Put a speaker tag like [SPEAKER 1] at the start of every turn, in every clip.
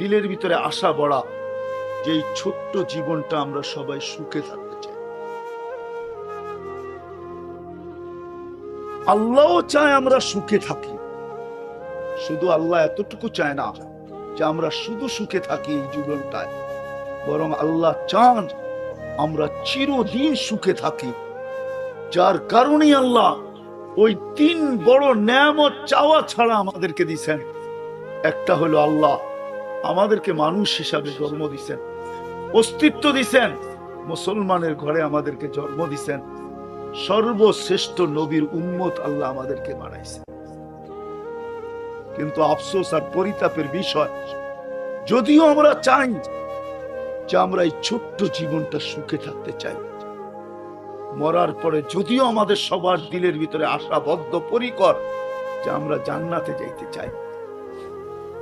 [SPEAKER 1] দিলের ভিতরে আশা বড়া যে এই ছোট্ট জীবনটা আমরা সবাই সুখে থাকতে চাই। আল্লাহও চায় আমরা সুখে থাকি, শুধু আল্লাহ এতটুকু চায় না যে আমরা শুধু সুখে থাকি এই জীবনটায়, বরং আল্লাহ চান আমরা চিরদিন সুখে থাকি। যার কারণে আল্লাহ ওই 3 বড় নেয়ামত চাওয়া ছাড়া আমাদেরকে দিয়েছেন। একটা হলো আল্লাহ আমাদেরকে মানুষ হিসাবে জন্ম দিয়েছেন, অস্তিত্ব দিয়েছেন, মুসলমানের ঘরে আমাদেরকে জন্ম দিয়েছেন, সর্বশ্রেষ্ঠ নবীর উম্মত আল্লাহ আমাদেরকে বানাইছেন। কিন্তু আফসোস আর পরিতাপের বিষয়, যদিও আমরা চাই যে আমরা এই ছোট্ট জীবনটা সুখে থাকতে চাই, মরার পরে যদিও আমাদের সবার দিলের ভিতরে আশাবদ্ধ পরিকর যে আমরা জান্নাতে যাইতে চাই,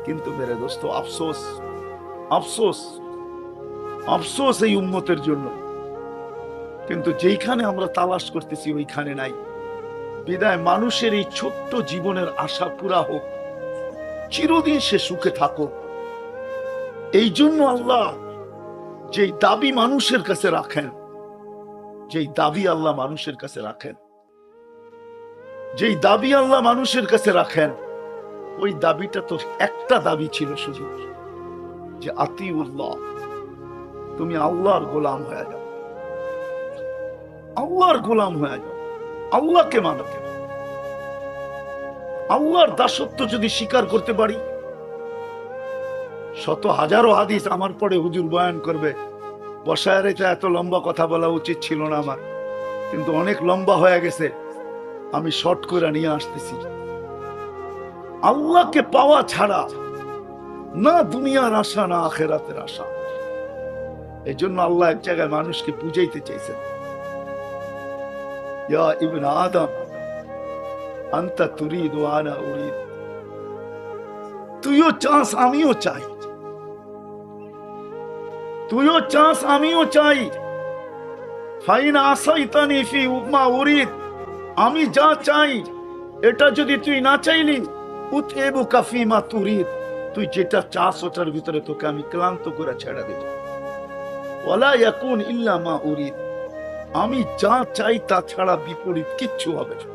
[SPEAKER 1] কিন্তু মেরে দোস্ত আফসোস, আফসোস, আফসোস এই উম্মতের জন্য। কিন্তু যেইখানে আমরা তালাশ করতেছি ওইখানে নাই। বিদায় মানুষের এই ছোট্ট জীবনের আশা পুরা হোক, চিরদিন সে সুখে থাকুক, এই জন্য আল্লাহ যেই দাবি মানুষের কাছে রাখেন, যেই দাবি আল্লাহ মানুষের কাছে রাখেন, যেই দাবি আল্লাহ মানুষের কাছে রাখেন, ওই দাবিটা তো একটা দাবি ছিল শুধু, যে আতিউল্লাহ, তুমি আল্লাহর গোলাম হয়ে যাও, আল্লাহর গোলাম হয়ে যাও, আল্লাহকে মানো। আল্লাহর দাসত্ব যদি স্বীকার করতে পারি, শত হাজারো হাদিস আমার পরে হুজুর বয়ান করবে, বসায় রেখে এত লম্বা কথা বলা উচিত ছিল না আমার, কিন্তু অনেক লম্বা হয়ে গেছে, আমি শর্ট করে নিয়ে আসতেছি। আল্লাহকে পাওয়া ছাড়া না দুনিয়ার আশা না আখেরাতের আশা। এই জন্য আল্লাহ এক জায়গায় মানুষকে বুঝাইতে চাইছেন, ইয়া ইবনে আদম আনতা তুরিদ ওয়া আনা উরিদ, তুইও চাস আমিও চাই, তুইও চাস আমিও চাই। ফাইন আসাইতানি ফি মা উরিদ, আমি যা চাই এটা যদি তুই না চাইলি, উতইবুকা ফিমা তুরিদ, তুই যেটা চাস ওটার ভিতরে তোকে আমি ক্লান্ত করে ছেড়ে দেব। ওয়ালা ইয়াকুন ইল্লা মা উরিদ, আমি যা চাই তা ছাড়া বিপরীত কিচ্ছু হবে না।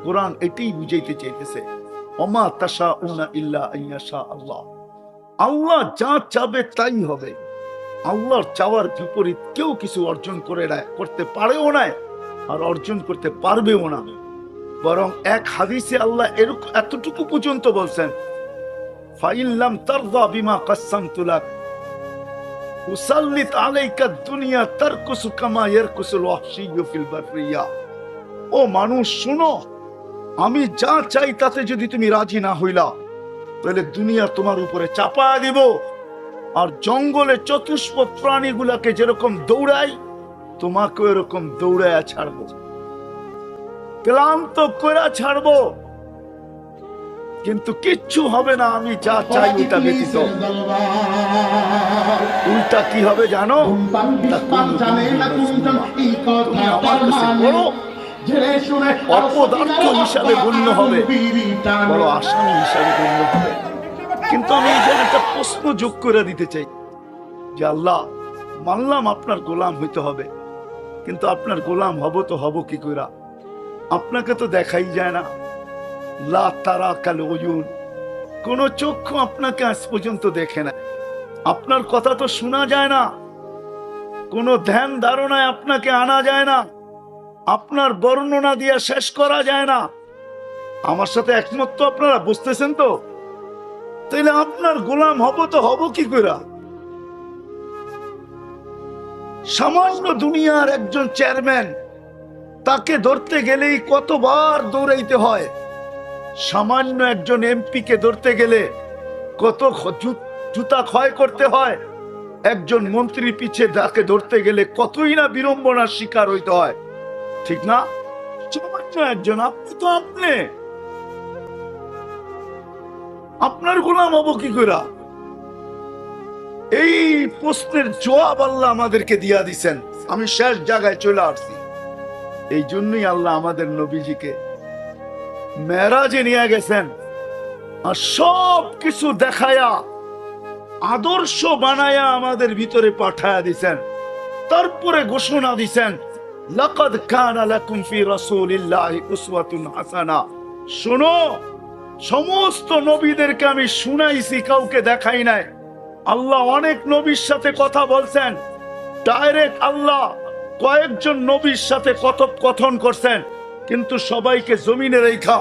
[SPEAKER 1] কোরআন এটাই বুঝাইতে চাইতেছে, ওমা তাশাউনা ইল্লা আইয়াশা আল্লাহ, আল্লাহ যা চাবে তাই হবে। আল্লাহর চাওয়ার বিপরীত কেউ কিছু অর্জন করতে পারেও না, আর অর্জন করতে পারবেও না। বরং এক হাদিসে আল্লাহ এতটুকু পর্যন্ত বলছেন, ফাইল্লাম তারদা বিমা কাসসামতু লাক উসাল্লিত আলাইকা দুনিয়া তারকুসু কামা ইয়ারকুসুল ওয়াহশিয়্যু ফিল বাররিয়া। ও মানুষ শুনো, আমি যা চাই তাতে যদি তুমি রাজি না হইলা, তাহলে দুনিয়া তোমার উপরে চাপায়া দিব, আর জঙ্গলে চতুষ্পদ প্রাণীগুলাকে যেরকম দৌড়াই তোমাকে এরকম দৌড়ায়া ছাড়বো, ক্লান্ত করে ছাড়বো, কিন্তু কিচ্ছু হবে না আমি যা চাই ওটা ব্যতীত। উল্টা কি হবে জানো? তুমি আমার কাছে বড় অপদার্থ হিসাবে গণ্য হবে, বড় আসামি হিসাবে গণ্য হবে। কিন্তু আমি এই জায়গাটা প্রশ্ন যোগ করে দিতে চাই যে আল্লাহ, মানলাম আপনার গোলাম হইতে হবে, কিন্তু আপনার গোলাম হব তো হব কি করে? আপনাকে তো দেখাই যায় না, লা তারা কাল ওয়ুন, কোন চক্ষু আপনাকে আজ পর্যন্ত দেখে না, আপনার কথা তো শোনা যায় না, কোন ধ্যান ধারণায় আপনাকে আনা যায় না, আপনার বর্ণনা দিয়ে শেষ করা যায় না। আমার সাথে একমত তো আপনারা? বুঝতেছেন তো? তাইলে আপনার গোলাম হব তো হব কি করে? সামান্য দুনিয়ার একজন চেয়ারম্যান, তাকে ধরতে গেলেই কতবার দৌড়াইতে হয়। সামান্য একজন এমপি কে ধরতে গেলে কত জুতা ক্ষয় করতে হয়। একজন মন্ত্রী পিছে তাকে ধরতে গেলে কতই না বিড়ম্বনার শিকার হইতে হয়, ঠিক না? সামান্য একজন, আপনি তো আপনি, আপনার গোলাম হব কি করে? এই প্রশ্নের জবাব আল্লাহ আমাদেরকে দিয়া দিছেন। আমি শেষ জায়গায় চলে আসছি। এই জন্যই আল্লাহ আমাদের নবীজিকে মেরাজে নিয়ে গেছেন, আর সব কিছু দেখায়া আদর্শ বানায়া আমাদের ভিতরে পাঠায়া দিছেন। তারপরে ঘোষণা দিছেন, লাকাদ কানা লাকুম ফি রাসূলিল্লাহি উসওয়াতুন হাসানা। শোনো, সমস্ত নবীদেরকে আমি শুনাইছি, কাউকে দেখাই নাই। আল্লাহ অনেক নবীর সাথে কথা বলছেন, ডাইরেক্ট আল্লাহ কয়েকজন নবীর সাথে কথোপকথন করছেন, কিন্তু সবাইকে জমিনে রেখা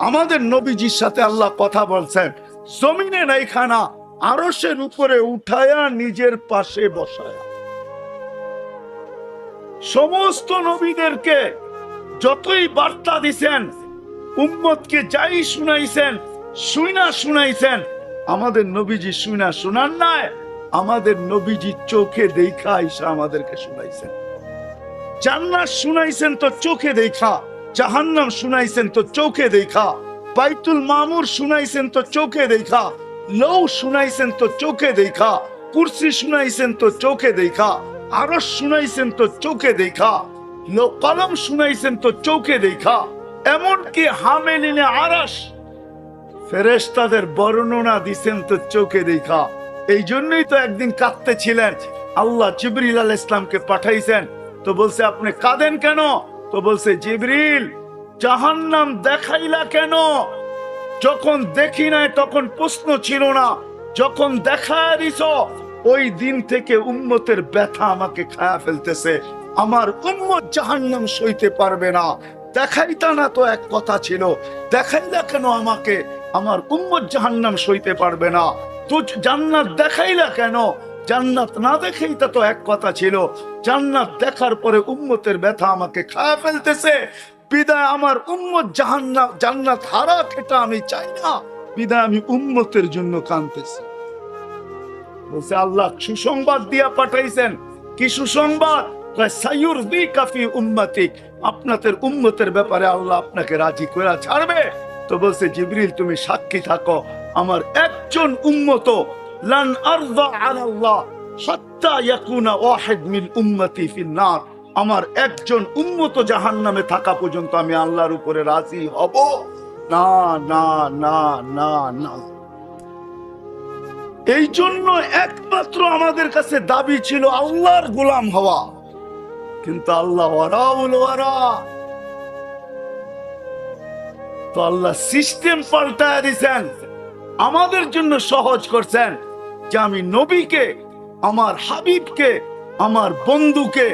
[SPEAKER 1] আমাদের নবীজির সাথে আল্লাহ কথা বলছেন জমিনে রেখা না, আরশের উপরে উঠায়া নিজের পাশে বসায়া। সমস্ত নবীদেরকে যতই বার্তা দিছেন, উম্মতকে যাই শুনাইছেন, শুনাইছেন, আমাদের নবীজি শুনান নাই, আমাদের নবীজি চোখে দেখা আইসা আমাদেরকে শুনাইছেন। জান্নাত শুনাইছেন তো চোখে দেখা, জাহান্নাম শুনাইছেন তো চোখে দেখা, বাইতুল মামুর শুনাইছেন তো চোখে দেখা, লৌ শুনাইছেন তো চোখে দেখা, কুরসি শুনাইছেন তো চোখে দেখা, আরশ শুনাইছেন তো চোখে দেখা, কলম শুনাইছেন তো চোখে দেখা, এমনকি হামেলিনে আরশ ফেরেশতাদের বর্ণনা দিছেন তো চোখে দেখা। এই জন্যই তো একদিন কাঁদতে ছিলেন, আল্লাহ জিবরিল আলাইহিস সালামকে পাঠাইছেন, তো বলছে আপনি কাঁদেন কেন? তো বলছে, জিবরিল জাহান্নাম দেখাইলা কেন? যখন দেখি নাই তখন প্রশ্ন ছিল না, যখন দেখায় দিছো ওই দিন থেকে উম্মতের ব্যথা আমাকে খায়া ফেলতেছে। আমার উম্মত জাহান্নাম সইতে পারবে না। দেখাইতা না তো এক কথা ছিল, দেখাইলা কেন আমাকে? আমার উম্মত জাহান্নাম সইতে পারবে না। তো জান্নাত দেখাইলা কেন? জান্নাত না দেখাইতা তো এক কথা ছিল, জান্নাত দেখার পরে উম্মতের ব্যথা আমাকে খায়া ফেলতেছে। বিদায় আমার উম্মত জান্নাত হারাক, এটা আমি চাই না। বিদায় আমি উম্মতের জন্য কাঁদতেছি। বলছে আল্লাহ সুসংবাদ দিয়া পাঠাইছেন। কি সুসংবাদ? সায়ুরদিকা ফি উম্মতিক, আপনাদের উম্মতের ব্যাপারে আল্লাহ আপনাকে রাজি করে ছাড়বে। তো বলছে, জিবরিল তুমি সাক্ষী থাকো, আমার একজন উম্মত লান আরযা আলাল্লাহ হাত্তা ইয়াকুনা ওয়াহিদ মিন উম্মতি ফিন নার, আমার একজন উম্মত জাহান্নামে থাকা পর্যন্ত আমি আল্লাহর উপরে রাজি হব না, না, না, না, না। এই জন্য একমাত্র আমাদের কাছে দাবি ছিল আল্লাহর গোলাম হওয়া, কিন্তু আল্লাহ ওয়ারা তো আল্লাহ সিস্টেম পাল্টায় দিয়েছেন, আমাদের জন্য সহজ করছেন যে আমি নবীকে, আমার হাবিবকে, আমার বন্ধুকে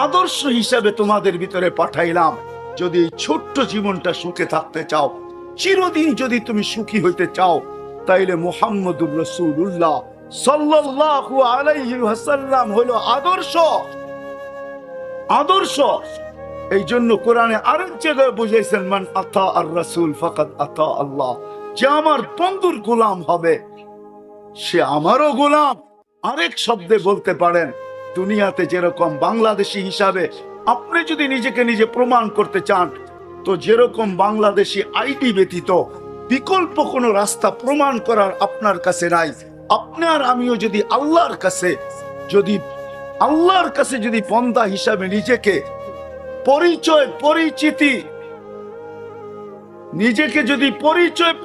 [SPEAKER 1] আদর্শ হিসাবে তোমাদের ভিতরে পাঠাইলাম। যদি এই ছোট্ট জীবনটা সুখে থাকতে চাও, চিরদিন যদি তুমি সুখী হইতে চাও, তাইলে মুহাম্মদুর রাসূলুল্লাহ সাল্লাল্লাহু আলাইহি ওয়াসাল্লাম হলো আদর্শ। আদর্শ এই জন্য কোরআনে আরেক জায়গায় বুঝাইছেন, মান আতা আর রাসূল ফাকাদ আতা আল্লাহ, যে আমার বন্ধুর গোলাম হবে সে আমারও গোলাম। আরেক শব্দে বলতে পারেন, দুনিয়াতে যেরকম বাংলাদেশি হিসাবে আপনি যদি নিজেকে নিজে প্রমাণ করতে চান, তো যেরকম বাংলাদেশি আইডি ব্যতীত বিকল্প কোনো রাস্তা প্রমাণ করার আপনার কাছে নাই। আপনার আমিও যদি আল্লাহর কাছে যদি বন্দা হিসাবে নিজেকে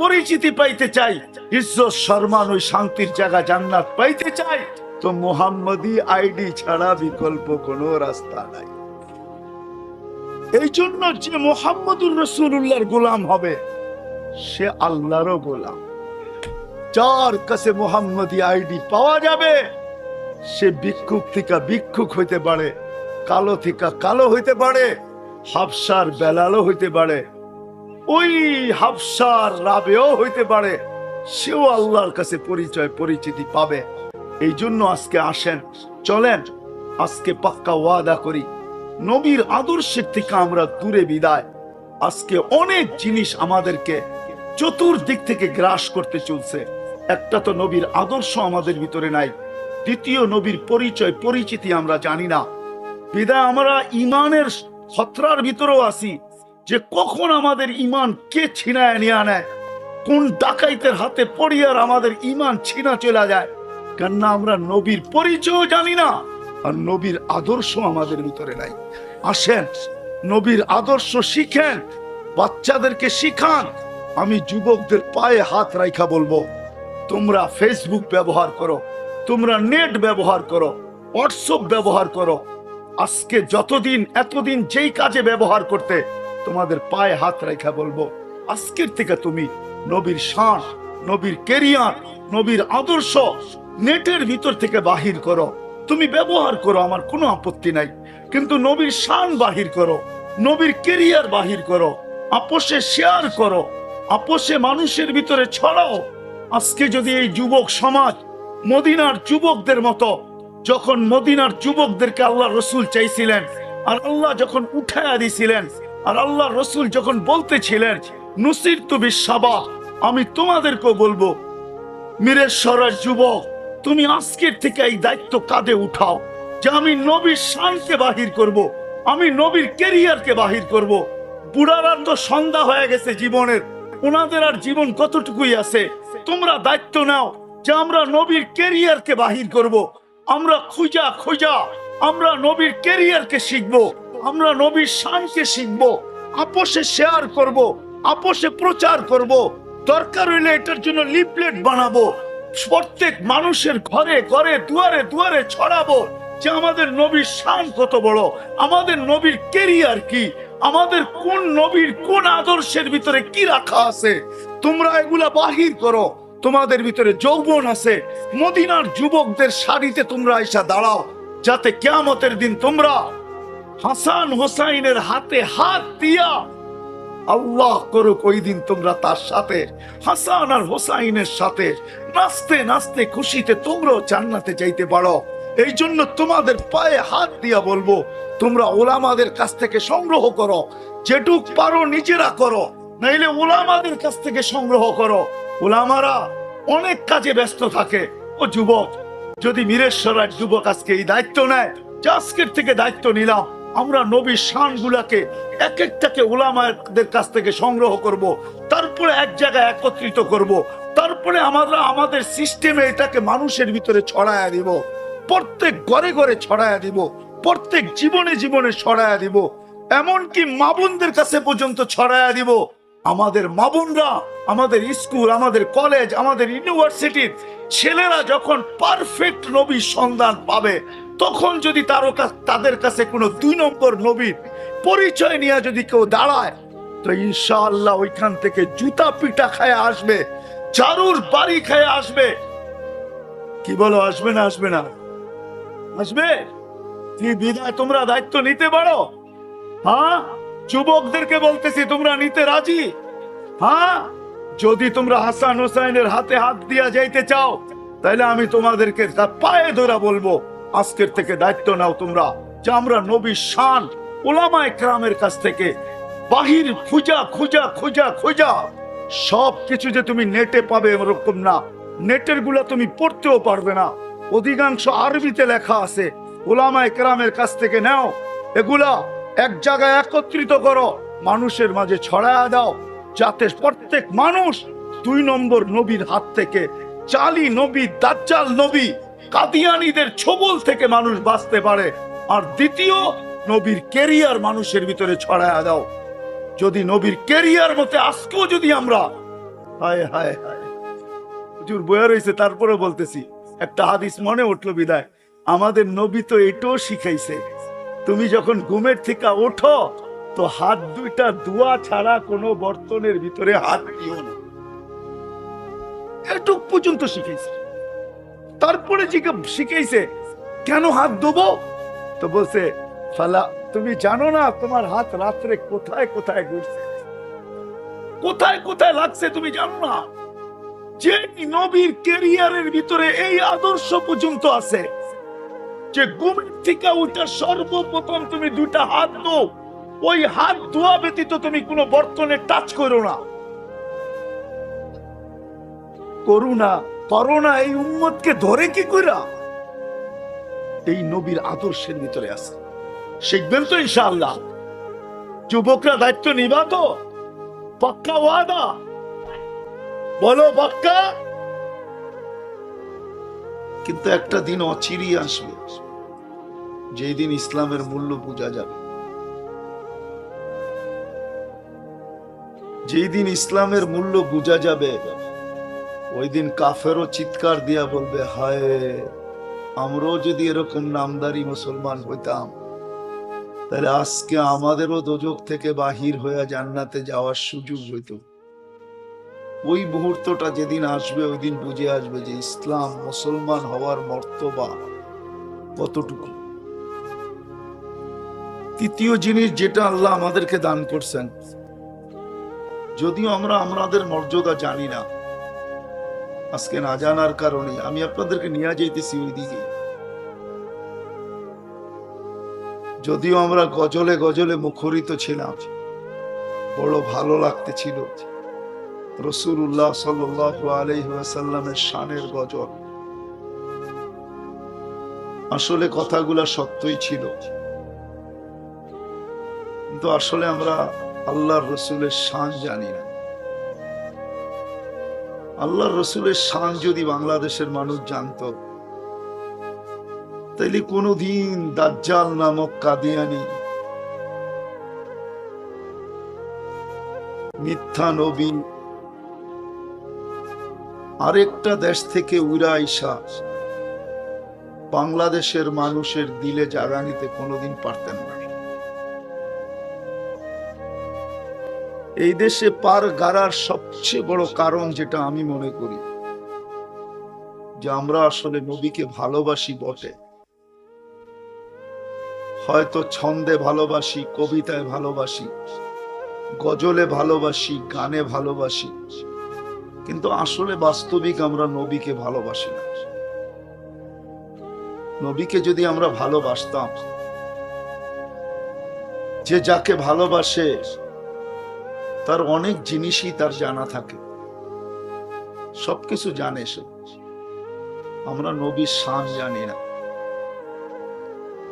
[SPEAKER 1] পরিচিতি পাইতে চাই, ইজ্জত সম্মান ওই শান্তির জায়গা জান্নাত পাইতে চাই, তো মুহাম্মদী আইডি ছাড়া বিকল্প কোনো রাস্তা নাই। এই জন্য যে মুহাম্মদুর রাসূলুল্লাহর গোলাম হবে সে আল্লাহরও গোলাম। যার কাছে মুহাম্মদী আইডি পাওয়া যাবে সে ভিক্ষুক থেকে ভিক্ষুক হইতে পারে, কালো থেকে কালো হইতে পারে, হাবশার বেলালও হইতে পারে, ওই হাবশার রাবেও হইতে পারে, সেও আল্লাহর কাছে পরিচিতি পাবে। এই জন্য আজকে আসেন, চলেন আজকে পাক্কা ওয়াদা করি, নবীর আদর্শের থেকে আমরা দূরে বিদায়। আজকে অনেক জিনিস আমাদেরকে চতুর্দিক থেকে গ্রাস করতে চলছে। একটা তো নবীর আদর্শ আমাদের ভিতরে নাই, দ্বিতীয় নবীর পরিচিতি আমরা জানি না। বিদায় আমরা ইমানের খতরার ভিতরেও আছি, যে কখন আমাদের ইমান কে ছিনায় নিয়ে নেয়, কোন ডাকাইতের হাতে পড়িয়ার আমাদের ইমান ছিনা চলে যায়। কেননা আমরা নবীর পরিচয় জানি না, আর নবীর আদর্শ আমাদের ভিতরে নাই। আসেন নবীর আদর্শ শিখেন, বাচ্চাদেরকে শিখান। আমি যুবকদের পায়ে হাত রাখা বলবো, তোমরা ফেসবুক ব্যবহার করো, তোমরা নেট ব্যবহার করো, হোয়াটসঅ্যাপ ব্যবহার করো। আজকে এতদিন যেই কাজে ব্যবহার করতে, তোমাদের পায়ে হাত রেখা বলবো, আজকের থেকে তুমি নবীর শান, নবীর কেরিয়ার, নবীর আদর্শ নেটের ভিতর থেকে বাহির করো। তুমি ব্যবহার করো, আমার কোনো আপত্তি নাই, কিন্তু নবীর শান বাহির করো, নবীর কেরিয়ার বাহির করো, আপোষে শেয়ার করো, আপোষে মানুষের ভিতরে ছড়াও। আজকে যদি এই যুবক সমাজ মদিনার যুবকদের মতো, যখন মদিনার যুবকদেরকে আল্লাহ রসুল চাইছিলেন, আর আল্লাহ যখন উঠায়া দিছিলেন, আর আল্লাহ রসুল যখন বলতেছিলেন নুসিরতু বিসাবা, আমি তোমাদেরকেও বলবো মিরেশ্বরের যুবক, তুমি আজকের থেকে এই দায়িত্ব কাঁধে উঠাও যে আমি নবীর শানকে বাহির করব, আমি নবীর কেরিয়ারকে বাহির করব। বুড়ার তো সন্ধ্যা হয়ে গেছে জীবনের, ওনাদের আর জীবন কতটুকুই আছে। তোমরা দায়িত্ব নাও যে আমরা নবীর কেরিয়ারকে বাহির করব। আমরা খুঁজা আমরা নবীর কেরিয়ারকে শিখবো, আমরা নবীর শানকে শিখবো, আপোষে শেয়ার করব, আপোষে প্রচার করব। দরকার হইলে এটার জন্য লিফলেট বানাবো, প্রত্যেক মানুষের ঘরে ঘরে দুয়ারে দুয়ারে ছড়াবো যে আমাদের নবীর শান কত বড়, আমাদের নবীর কেরিয়ার কি, আমাদের কোন নবীর কোন আদর্শের ভিতরে কি রাখা আছে। তোমরা এগুলা বাহির করো। তোমাদের ভিতরে যৌবন আছে, মদিনার যুবকদের সারিতে তোমরা আইসা দাঁড়াও, যাতে কিয়ামতের দিন তোমরা হাসান হোসাইনের হাতে হাত দিয়া, আল্লাহ করুক ওই দিন তোমরা তার সাথে, হাসান আর হোসাইনের সাথে নাচতে নাচতে খুশিতে তোমরাও জান্নাতে যাইতে পারো। এই জন্য তোমাদের পায়ে হাত দিয়া বলবো, তোমরা ওলামাদের কাছ থেকে সংগ্রহ করো, যেটুক পারো নিজেরা করো, নাইলে ওলামাদের কাছ থেকে সংগ্রহ করো। ওলামারা অনেক কাজে ব্যস্ত থাকে। ও যুবক, যদি মিরেশ্বরের যুবক আজকে এই দায়িত্ব নেয় যে আজকের থেকে দায়িত্ব নিলাম, আমরা নবীর শান গুলাকে এক একটাকে ওলামাদের কাছ থেকে সংগ্রহ করব, তারপরে এক জায়গায় একত্রিত করব, তারপরে আমরা আমাদের সিস্টেমে এটাকে মানুষের ভিতরে ছড়ায়া দিব, প্রত্যেক ঘরে ঘরে ছড়ায়া দিব, প্রত্যেক জীবনে জীবনে ছড়ায়া দিব, এমনকি মা বোনদের কাছে পর্যন্ত ছড়ায়া দিব। আমাদের মা বোনরা, আমাদের স্কুল, আমাদের কলেজ, আমাদের ইউনিভার্সিটির ছেলেরা যখন পারফেক্ট নবীর সন্ধান পাবে, তখন যদি তাদের কাছে কোনো 2 নম্বর নবীর পরিচয় নিয়ে যদি কেউ দাঁড়ায়, তো ইনশাআল্লাহ ওইখান থেকে জুতা পিটা খায় আসবে, চারুর বাড়ি খায় আসবে। কি বলো, আসবে না আসবে না? আসবে। কি বিদায় তোমরা দায়িত্ব নিতে পারো? হ্যাঁ, যুবকদেরকে বলতেছি, তোমরা নিতে রাজি? হ্যাঁ, যদি তোমরা হাসান হোসাইনের হাতে হাত দিয়া যাইতে চাও, তাহলে আমি তোমাদেরকে তার পায়ে ধরা বলবো, আজকের থেকে দায়িত্ব নাও তোমরা, যে আমরা নবীর শান উলামায়ে কেরামের কাছ থেকে বাহির খুঁজা সব কিছু যে তুমি নেটে পাবে এরকম না। নেটের গুলা তুমি পড়তেও পারবে না, অধিকাংশ আরবিতে লেখা আছে। উলামায়ে কেরামের কাছ থেকে নাও, এগুলা এক জায়গায় একত্রিত করো, মানুষের মাঝে ছড়ায়া দাও, যাতে প্রত্যেক মানুষ 2 নম্বর নবীর হাত থেকে, চালি নবী, দাজ্জাল নবী, কাদিয়ানীদের ছোবল থেকে মানুষ বাঁচতে পারে। আর দ্বিতীয়, নবীর কেরিয়ার মানুষের ভিতরে ছড়ায়া দাও। যদি নবীর কেরিয়ার মতে আজকেও যদি আমরা, হায় হায় হায়, হুজুর বয়া রয়েছে, তারপরে বলতেছি, একটা হাদিস মনে উঠলো বিদায়, আমাদের নবী তো এটাও শিখাইছে, তুমি যখন ঘুমের থেকে ওঠো তো হাত দুইটা ধোয়া ছাড়া কোনো বর্তনের ভিতরে হাত দিও না। এটুক পর্যন্ত শিখাইছে। তারপরে শিখাইছে কেন হাত ধোবো, তো বলছে ফালা, তুমি জানো না তোমার হাত রাত্রে কোথায় কোথায় ঘুরছে, কোথায় কোথায় লাগছে, তুমি জানো না? যে নবীর কেরিয়ারের ভিতরে এই আদর্শ পর্যন্ত আছে যে ঘুমের থেকে ওইটা সর্বপ্রথম তুমি 2টা হাত ধো, ওই হাত ধোয়া ব্যতীত তুমি কোনো বর্তনে টাচ করো না। করোনা এই উম্মতকে ধরে কি কইরা? এই নবীর আদর্শের ভিতরে আছে। শিখবেন তো ইনশাআল্লাহ? যুবকরা দায়িত্ব নিবা তো? পাক্কা ওয়াদা? বলো পাক্কা? কিন্তু একটা দিন অচিরেই আসবে, যেই দিন ইসলামের মূল্য বোঝা যাবে। যেই দিন ইসলামের মূল্য বোঝা যাবে, ওই দিন কাফেরও চিৎকার দিয়া বলবে, হায় আমরাও যদি এরকম নামদারি মুসলমান হইতাম, তাহলে আজকে আমাদেরও দোজখ থেকে বাহির হয়ে জান্নাতে যাওয়ার সুযোগ হইত। ওই মুহূর্তটা যেদিন আসবে, ওই দিন বুঝে আসবে যে ইসলাম মুসলমান হওয়ার মর্তবা কতটুকু। তৃতীয় জিনিস যেটা আল্লাহ আমাদেরকে দান করছেন, যদিও আমরা আমাদের মর্যাদা জানি না, আজকে না জানার কারণে আমি আপনাদেরকে নিয়ে যাইতেছি ওই দিকে। যদিও আমরা গজলে গজলে মুখরিত ছিলাম, বড় ভালো লাগতেছিল রাসূলুল্লাহ সাল্লাল্লাহু আলাইহি ওয়াসাল্লামের শানের গজল, আসলে কথাগুলা সত্যই ছিল, কিন্তু আসলে আমরা আল্লাহর রসুলের শান জানি না। আল্লাহর রসুলের শান যদি বাংলাদেশের মানুষ জানতো, তাইলে কোনদিন দাজ্জাল নামক কাদিয়ানি মিথ্যা নবী আরেকটা দেশ থেকে উড়া আইসা বাংলাদেশের মানুষের দিলে জায়গা নিতে কোনোদিন পারতেন না। এই দেশে পার গাড়ার সবচেয়ে বড় কারণ যেটা আমি মনে করি, যে আমরা আসলে নবীকে ভালোবাসি বটে, হয়তো ছন্দে ভালোবাসি, কবিতায় ভালোবাসি, গজলে ভালোবাসি, গানে ভালোবাসি, কিন্তু আসলে বাস্তবিক আমরা নবীকে ভালোবাসি না। নবীকে যদি আমরা ভালোবাসতাম, যে যাকে ভালোবাসে তার অনেক জিনিসই তার জানা থাকে, সবকিছু জানে সে। আমরা নবীর শান জানি না,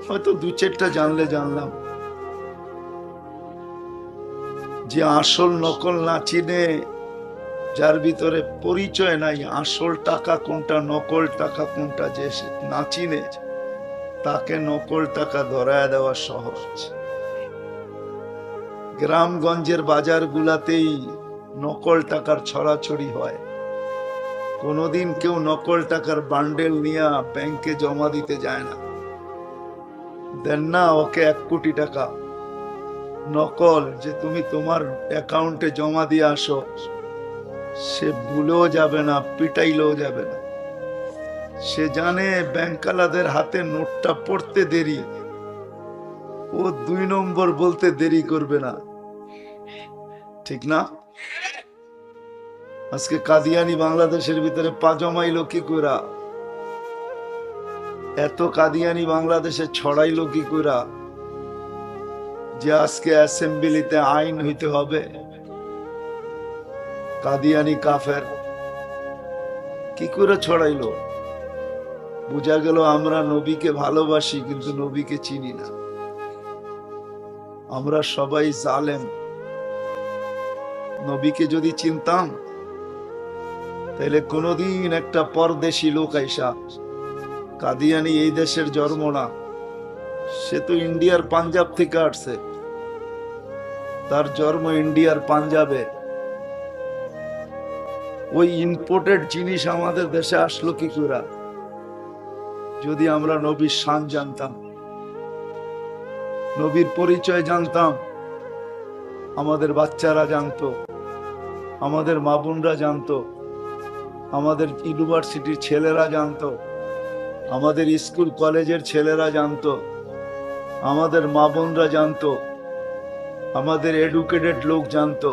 [SPEAKER 1] হয়তো দু চারটা জানলে জানলাম, যে আসল নকল না চিনে, যার ভিতরে পরিচয় নাই, আসল টাকা কোনটা নকল টাকা কোনটা, যে না চিনে তাকে নকল টাকা ধরায় দেওয়া সহজ। গ্রামগঞ্জের বাজার গুলাতেই নকল টাকার ছড়াছড়ি হয়। কোনোদিন কেউ নকল টাকার বান্ডেল নিয়ে ব্যাংকে জমা দিতে যায় না, দেন না ওকে 1 কোটি টাকা নকল, যে তুমি তোমার অ্যাকাউন্টে জমা দিয়ে আসো, সে ভুলেও যাবে না, পিটাইলেও যাবে না। সে জানে ব্যাংকালাদের হাতে নোটটা পড়তে দেরি, ও 2 নম্বর বলতে দেরি করবে না, ঠিক না? আজকে কাদিয়ানি বাংলাদেশের ভিতরে পা জমাইলো কি কইরা, এত কাদিয়ানি বাংলাদেশে ছড়াইলো কি কইরা, যে আজকে অ্যাসেম্বলিতে আইন হইতে হবে কাদিয়ানি কাফের, কি করে ছড়াইলো? বুঝা গেল আমরা নবীকে ভালোবাসি কিন্তু নবীকে চিনি না। আমরা সবাই জালেম। নবীকে যদি চিনতাম, তাহলে কোনদিন একটা পরদেশি লোক আইসা, কাদিয়ানি এই দেশের জন্ম না, সে তো ইন্ডিয়ার পাঞ্জাব থেকে আসছে, তার জন্ম ইন্ডিয়ার পাঞ্জাবে, ওই ইম্পোর্টেড জিনিস আমাদের দেশে আসলো কি করে? যদি আমরা নবীর শান জানতাম, নবীর পরিচয় জানতাম, আমাদের বাচ্চারা জানতো, আমাদের মা বোনরা জানতো, আমাদের ইউনিভার্সিটির ছেলেরা জানতো, আমাদের স্কুল কলেজের ছেলেরা জানতো, আমাদের মা বোনরা জানতো, আমাদের এডুকেটেড লোক জানতো।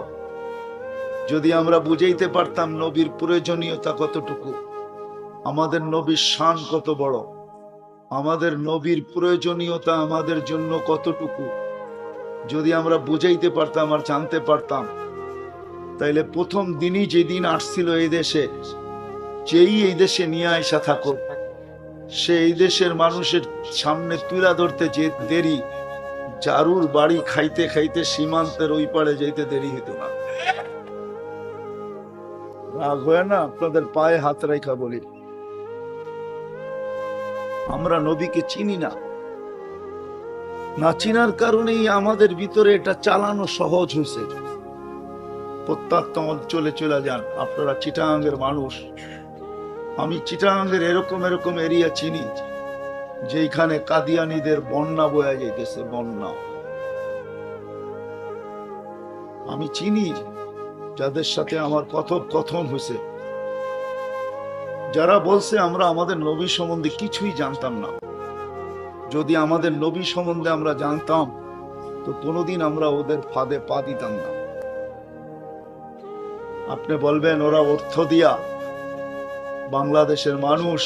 [SPEAKER 1] যদি আমরা বুঝাইতে পারতাম নবীর প্রয়োজনীয়তা কতটুকু, আমাদের নবীর শান কত বড়, আমাদের নবীর প্রয়োজনীয়তা আমাদের জন্য কতটুকু, যদি আমরা বুঝাইতে পারতাম আর জানতে পারতাম, তাইলে প্রথম দিনই যেদিন আসছিল এই দেশে, যেই এই দেশে নিয়ে আসা থাকো, সে এই দেশের মানুষের সামনে তুলা ধরতে যে দেরি, জারুর বাড়ি খাইতে খাইতে সীমান্তের ওই পারে যেতে দেরি হইত না। রাগ হয় না? আপনাদের পায়ে হাত রাখা বলি, আমরা নবীকে চিনি না, না চিনার কারণেই আমাদের ভিতরে এটা চালানো সহজ হয়েছে। প্রত্যন্ত অঞ্চলে চলে যান, আপনারা চিটাগাঙ্গের মানুষ, আমি চিটাগাঙ্গের এরকম এরকম এরিয়া চিনি যেখানে কাদিয়ানীদের বন্যা বয়ে যাইতেছে, বন্যা। আমি চিনি যাদের সাথে আমার কথোপকথন হয়েছে, যারা বলছে আমরা আমাদের নবী সম্বন্ধে কিছুই জানতাম না, যদি আমাদের নবী সম্বন্ধে আমরা জানতাম তো কোনোদিন আমরা ওদের ফাঁদে পা দিতাম না। আপনি বলবেন ওরা অর্থ দিয়া, বাংলাদেশের মানুষ,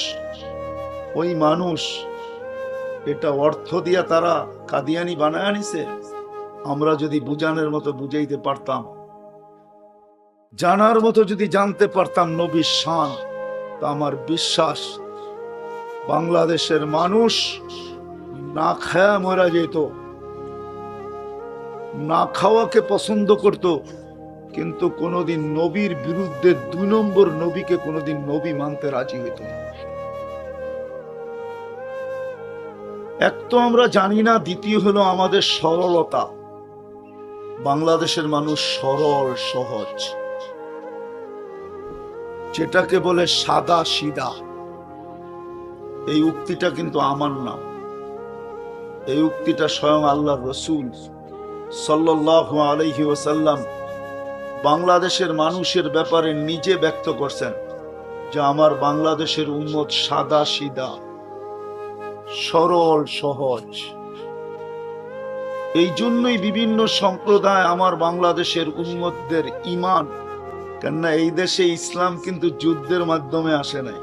[SPEAKER 1] ওই মানুষ এটা অর্থ দিয়া তারা কাদিয়ানি বানায় আনিছে। আমরা যদি বুঝানোর মতো বুঝাইতে পারতাম, জানার মতো যদি জানতে পারতাম নবীর শান, তা আমার বিশ্বাস বাংলাদেশের মানুষ না খায়া মরা যেত, না খাওয়াকে পছন্দ করত, কিন্তু কোনোদিন নবীর বিরুদ্ধে 2 নম্বর নবীকে কোনোদিন নবী মানতে রাজি হইত না। এক তো আমরা জানি না, দ্বিতীয় হলো আমাদের সরলতা। বাংলাদেশের মানুষ সরল সহজ, যেটাকে বলে সাদা সিধা। এই উক্তিটা কিন্তু আমার না, এই উক্তিটা স্বয়ং আল্লাহর রাসূল সাল্লাল্লাহু আলাইহি ওয়াসাল্লাম বাংলাদেশের মানুষের ব্যাপারে নিজে ব্যক্ত করছেন যে আমার বাংলাদেশের উম্মত সাদা সিধা, সরল সহজ। এই জন্যই বিভিন্ন সম্প্রদায় আমার বাংলাদেশের উম্মতদের ঈমান, কেননা এই দেশে ইসলাম কিন্তু যুদ্ধের মাধ্যমে আসে নাই।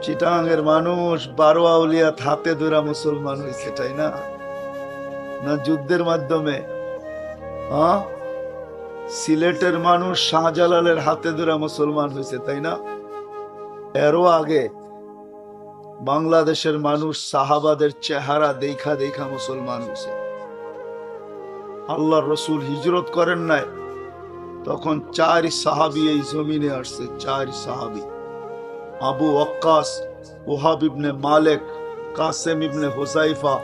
[SPEAKER 1] চিটাগাঙ্গের মানুষ 12 আউলিয়াত হাতে ধরা মুসলমান হয়েছে, তাই না? না যুদ্ধের মাধ্যমে? সিলেটের মানুষ শাহজালালের হাতে ধরা মুসলমান হয়েছে, তাই না? এরও আগে বাংলাদেশের মানুষ সাহাবাদের চেহারা দেখা দেখা মুসলমান হয়েছে। আল্লাহর রাসূল হিজরত করেন নাই, তখন 4 সাহাবী এই জমিনে আসছে, 4 সাহাবী, আবু ওয়াক্কাস, ওহাব ইবনে মালিক, কাসেম ইবনে হুযায়ফা,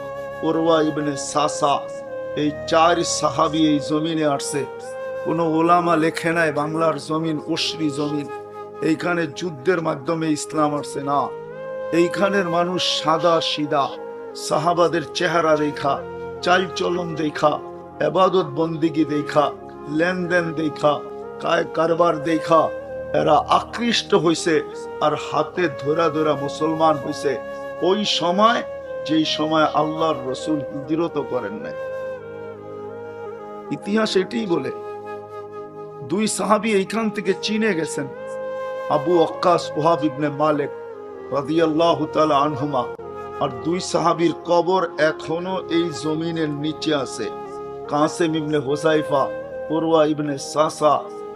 [SPEAKER 1] উরওয়া ইবনে সাসা, এই 4 সাহাবী এই জমিনে আসছে। কোন ওলামা লেখে নাই বাংলার জমিন উশরি জমিন, এইখানে যুদ্ধের মাধ্যমে ইসলাম আসছে না। এইখানের মানুষ সাদা সিধা, সাহাবাদের চেহারা দেখা, চাল চলন দেখা, ইবাদত বন্দিগি দেখা, লেনদেন দেখা, কায় কারবার দেখা এরা আকৃষ্ট হইছে আর হাতে ধরা ধরা মুসলমান হইছে। ওই সময় যেই সময় আল্লাহর রাসূল হিজরত করেন নাই। ইতিহাস এটাই বলে 2 সাহাবী এইখান থেকে চীনে গেছেন, আবু ওয়াক্কাস, ওহাব ইবনে মালিক রাদিয়াল্লাহু তাআলা আনহুমা। আর 2 সাহাবীর কবর এখনো এই জমিনের নিচে আছে, কাসেম ইবনে হুযায়ফা, উরওয়া ইবনে সাসা।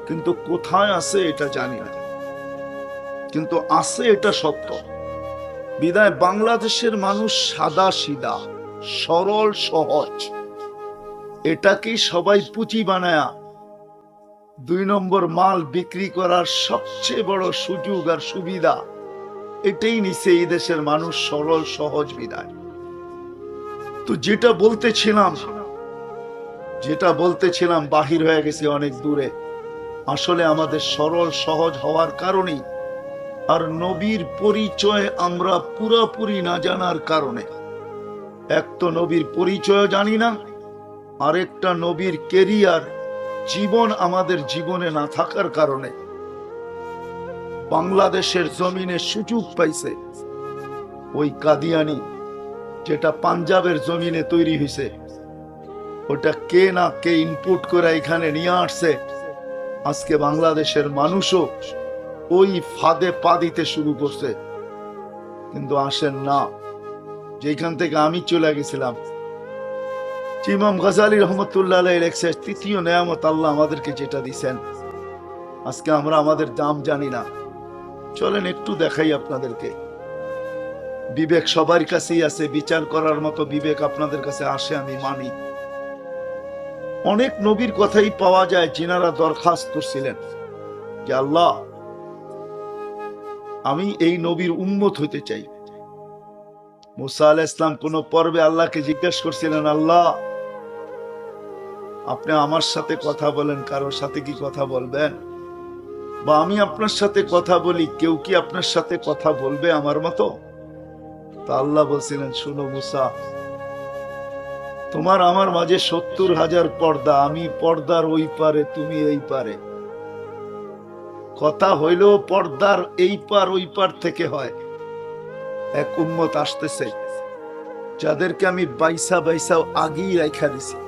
[SPEAKER 1] কিন্তু কোথায় আছে এটা জানি না, কিন্তু আছে এটা সত্য। বিদায় বাংলাদেশের মানুষ সাদা সিধা, সরল সহজ। এটাকেই সবাই পুঁজি বানায়া 2 নম্বর মাল বিক্রি করার সবচেয়ে বড় সুযোগ আর সুবিধা এটাই নিছে এই দেশের মানুষ, সরল সহজ বিদায়। তো যেটা বলতেছিলাম বাহির হয়ে গেছে অনেক দূরে। আসলে আমাদের সরল সহজ হওয়ার কারণেই, আর নবীর পরিচয় আমরা পুরোপুরি না জানার কারণে, এক তো নবীর পরিচয় জানি না, আরেকটা নবীর কেরিয়ার জীবন আমাদের জীবনে না থাকার কারণে বাংলাদেশের জমিনে সুযোগ পাইছে ওই কাদিয়ানি, যেটা পাঞ্জাবের জমিনে তৈরি হয়েছে, ওটা কে না কে ইনপুট করে এখানে নিয়ে আসছে। আজকে বাংলাদেশের মানুষও ওই ফাঁদে পা দিতে শুরু করছে। কিন্তু আসেন না, যেখান থেকে আমি চলে গেছিলাম, ইমাম গাজালি রহমতুল্লাহ আলাইহি লেখছে, 3য় নেয়ামত আল্লাহ আমাদেরকে যেটা দিচ্ছেন, আজকে আমরা আমাদের দাম জানি না। চলেন একটু দেখাই আপনাদেরকে। বিবেক সবার কাছেই আছে, বিচার করার মতো বিবেক আপনাদের কাছে আসে, আমি মানি। অনেক নবীর কথাই পাওয়া যায় যিনারা দরখাস্ত করছিলেন যে আল্লাহ আমি এই নবীর উম্মত হইতে চাই। মুসা আলাইহিস সালাম কোন পর্বে আল্লাহকে জিজ্ঞাসা করছিলেন, আল্লাহ আপনি আমার সাথে কথা বলেন, কারোর সাথে কি কথা বলবেন? বা আমি আপনার সাথে কথা বলি, কেউ কি আপনার সাথে কথা বলবে আমার মতো? তা আল্লাহ বলছিলেন, শুনো মুসা, তোমার আমার মাঝে 70,000 পর্দা, আমি পর্দার ওই পারে, তুমি এই পারে। কথা হইলেও পর্দার এই পার ওই পার থেকে হয়। এক উম্মত আসতেছে, যাদেরকে আমি বাইসা বাইসা আগেই রাখা দিছি।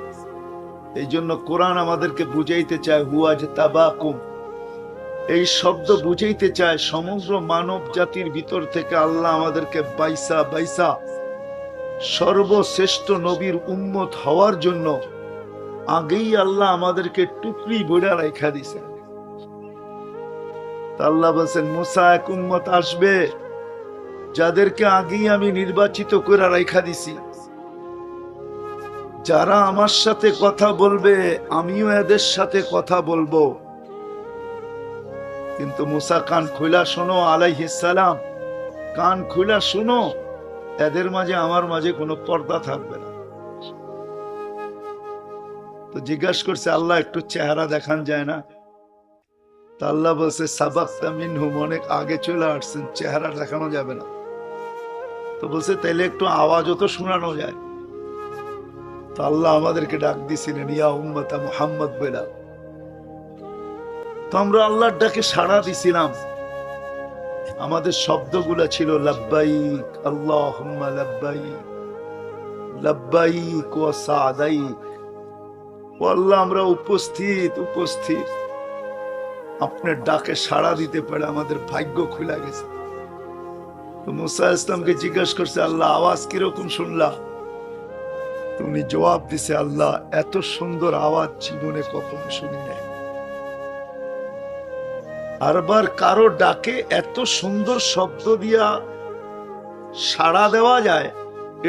[SPEAKER 1] এই জন্য কোরআন আমাদেরকে বুঝাইতে চায় হুয়াজ তাবাকুম, এই শব্দ বুঝাইতে চায় সমগ্র মানব জাতির ভিতর থেকে আল্লাহ আমাদেরকে বাইসা বাইসা সর্বশ্রেষ্ঠ নবীর উম্মত হওয়ার জন্য আগেই আল্লাহ আমাদেরকে টুকরি বইরা রাখা দিছে। আল্লাহ বলছেন, মুসা, এক উম্মত আসবে যাদেরকে আগেই আমি নির্বাচিত করে রাখা দিছি, যারা আমার সাথে কথা বলবে আমিও এদের সাথে কথা বলবো। কিন্তু মুসা, কান খুলা শোনো, আলাইহিস সালাম, কান খুলা শোনো, এদের মাঝে আমার মাঝে কোনো পর্দা থাকবে না। তো জিজ্ঞাসা করছে, আল্লাহ একটু চেহারা দেখান যায় না? তা আল্লাহ বলছে, সাবাক্তা মিনহুম, অনেক আগে চলে আসছেন, চেহারা দেখানো যাবে না। তো বলছে, তাইলে একটু আওয়াজও তো শোনানো যায়। তো আল্লাহ আমাদেরকে ডাক দিছিলেন, ইয়া উম্মতা মুহাম্মদ বেলা। তো আমরা আল্লাহর ডাকে সাড়া দিছিলাম। আমাদের শব্দগুলো ছিল লাব্বাইক আল্লাহুম্মা লাব্বাইক, লাব্বাইক ওয়া সাদাইক। ও আল্লাহ, আমরা উপস্থিত উপস্থিত, আপনার ডাকে সাড়া দিতে পারে আমাদের ভাগ্য খুলে গেছে। তো মুসা ইসলামকে জিজ্ঞাসা করছে, আল্লাহ আওয়াজ কিরকম শুনলা? তুমি জবাব দিছে, আল্লাহ এত সুন্দর আওয়াজ জীবনে কখনো শুনি নাই। আরবার কারো ডাকে এত সুন্দর শব্দ দিয়া সাড়া দেওয়া যায়,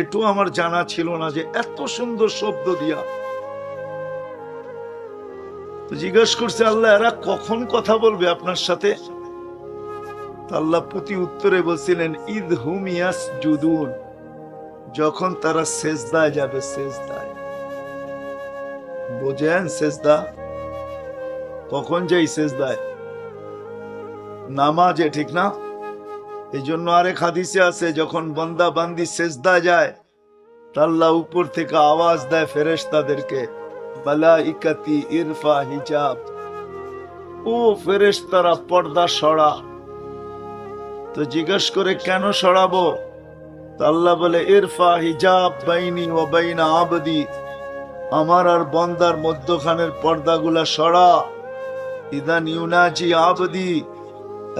[SPEAKER 1] এটু আমার জানা ছিল না, যে এত সুন্দর শব্দ দিয়া। তো জিজ্ঞাসা করছে, আল্লাহ এরা কখন কথা বলবে আপনার সাথে? আল্লাহ প্রতি উত্তরে বলছিলেন, ইদ হুম ইয়াসজুদুন, যখন তারা সেজদায় যাবে। সেজদায় বোঝেন? সেজদা কখন যাই? সেজদায়, নামাজে, ঠিক না? এই জন্য আরেক হাদিসে আছে, যখন বান্দা বান্দি সেজদায় যায়, আল্লাহ উপর থেকে আওয়াজ দেয় ফেরেশতাদেরকে, মালাইকাতি ইরফা হিজাব, ও ফেরেশতারা পর্দা সরা। তো জিজ্ঞেস করে, কেন সরাবো? আল্লাহ বলে, ইরফা হিজাব বাইনি ওয়া বাইনা আবদি, আমার আর বন্দার মধ্যখানের পর্দাগুলা সরা। ইদান ইউনাজি আবদি,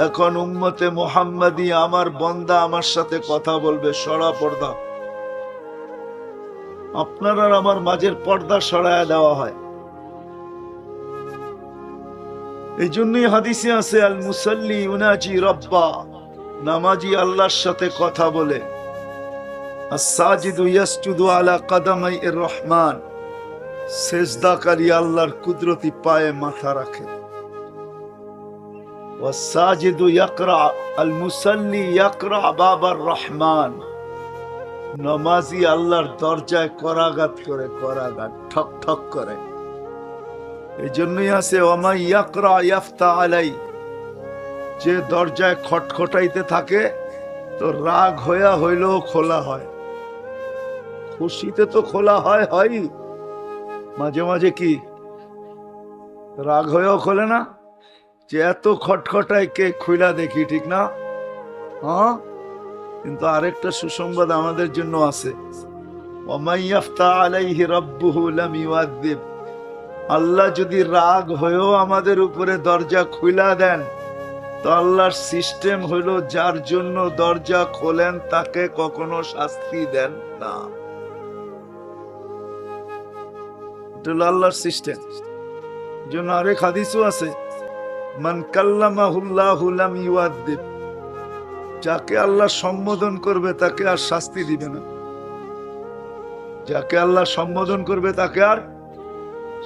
[SPEAKER 1] এখন উম্মতে মুহাম্মাদি, আমার বন্দা আমার সাথে কথা বলবে, সরা পর্দা। আপনার আর আমার মাঝের পর্দা সরায় দেওয়া হয়। এই জন্যই হাদিসে আছে, আল মুসাল্লি ইউনাজি রব্বা, নামাজি আল্লাহর সাথে কথা বলে। আস-সাজিদু ইয়াসজুদু আলা কাদামাইর রহমান, সেজদাকারী আল্লাহর কুদরতি পায়ে মাথা রাখে। ওয়াস-সাজিদু ইয়াকরা, আল মুসাল্লি ইয়াকরা বাবার রহমান, নামাজি আল্লাহর দরজায় করাঘাত করে, করাঘাত ঠক ঠক করে। এই জন্যই আছে, ওমা ইয়াকরা ইয়াফতা আলাই, যে দরজায় খটখটাইতে থাকে তো রাগ হইয়া হইলেও খোলা হয়। খুশিতে তো খোলা হয়, হয় মাঝে মাঝে কি রাগ হয়েও খোলে না? যে এত খটখটায় কে খুইলা দেখি, ঠিক না? হ্যাঁ, কিন্তু আরেকটা সুসংবাদ আমাদের জন্য আছে, ওমাইয়াফতা আলাইহি রাব্বুহু লাম ইউআযিব, আল্লাহ যদি রাগ হয়েও আমাদের উপরে দরজা খুইলা দেন, তো আল্লাহর সিস্টেম হইল, যার জন্য দরজা খোলেন তাকে কখনো শাস্তি দেন না। এটা হলো আল্লাহর সিস্টেম। জন্য আরেক হাদিসও আছে, মান কাল্লামাহুল্লাহু লাম ইউআযিব, যাকে আল্লাহ সম্বোধন করবে তাকে আর শাস্তি দিবে না। যাকে আল্লাহ সম্বোধন করবে তাকে আর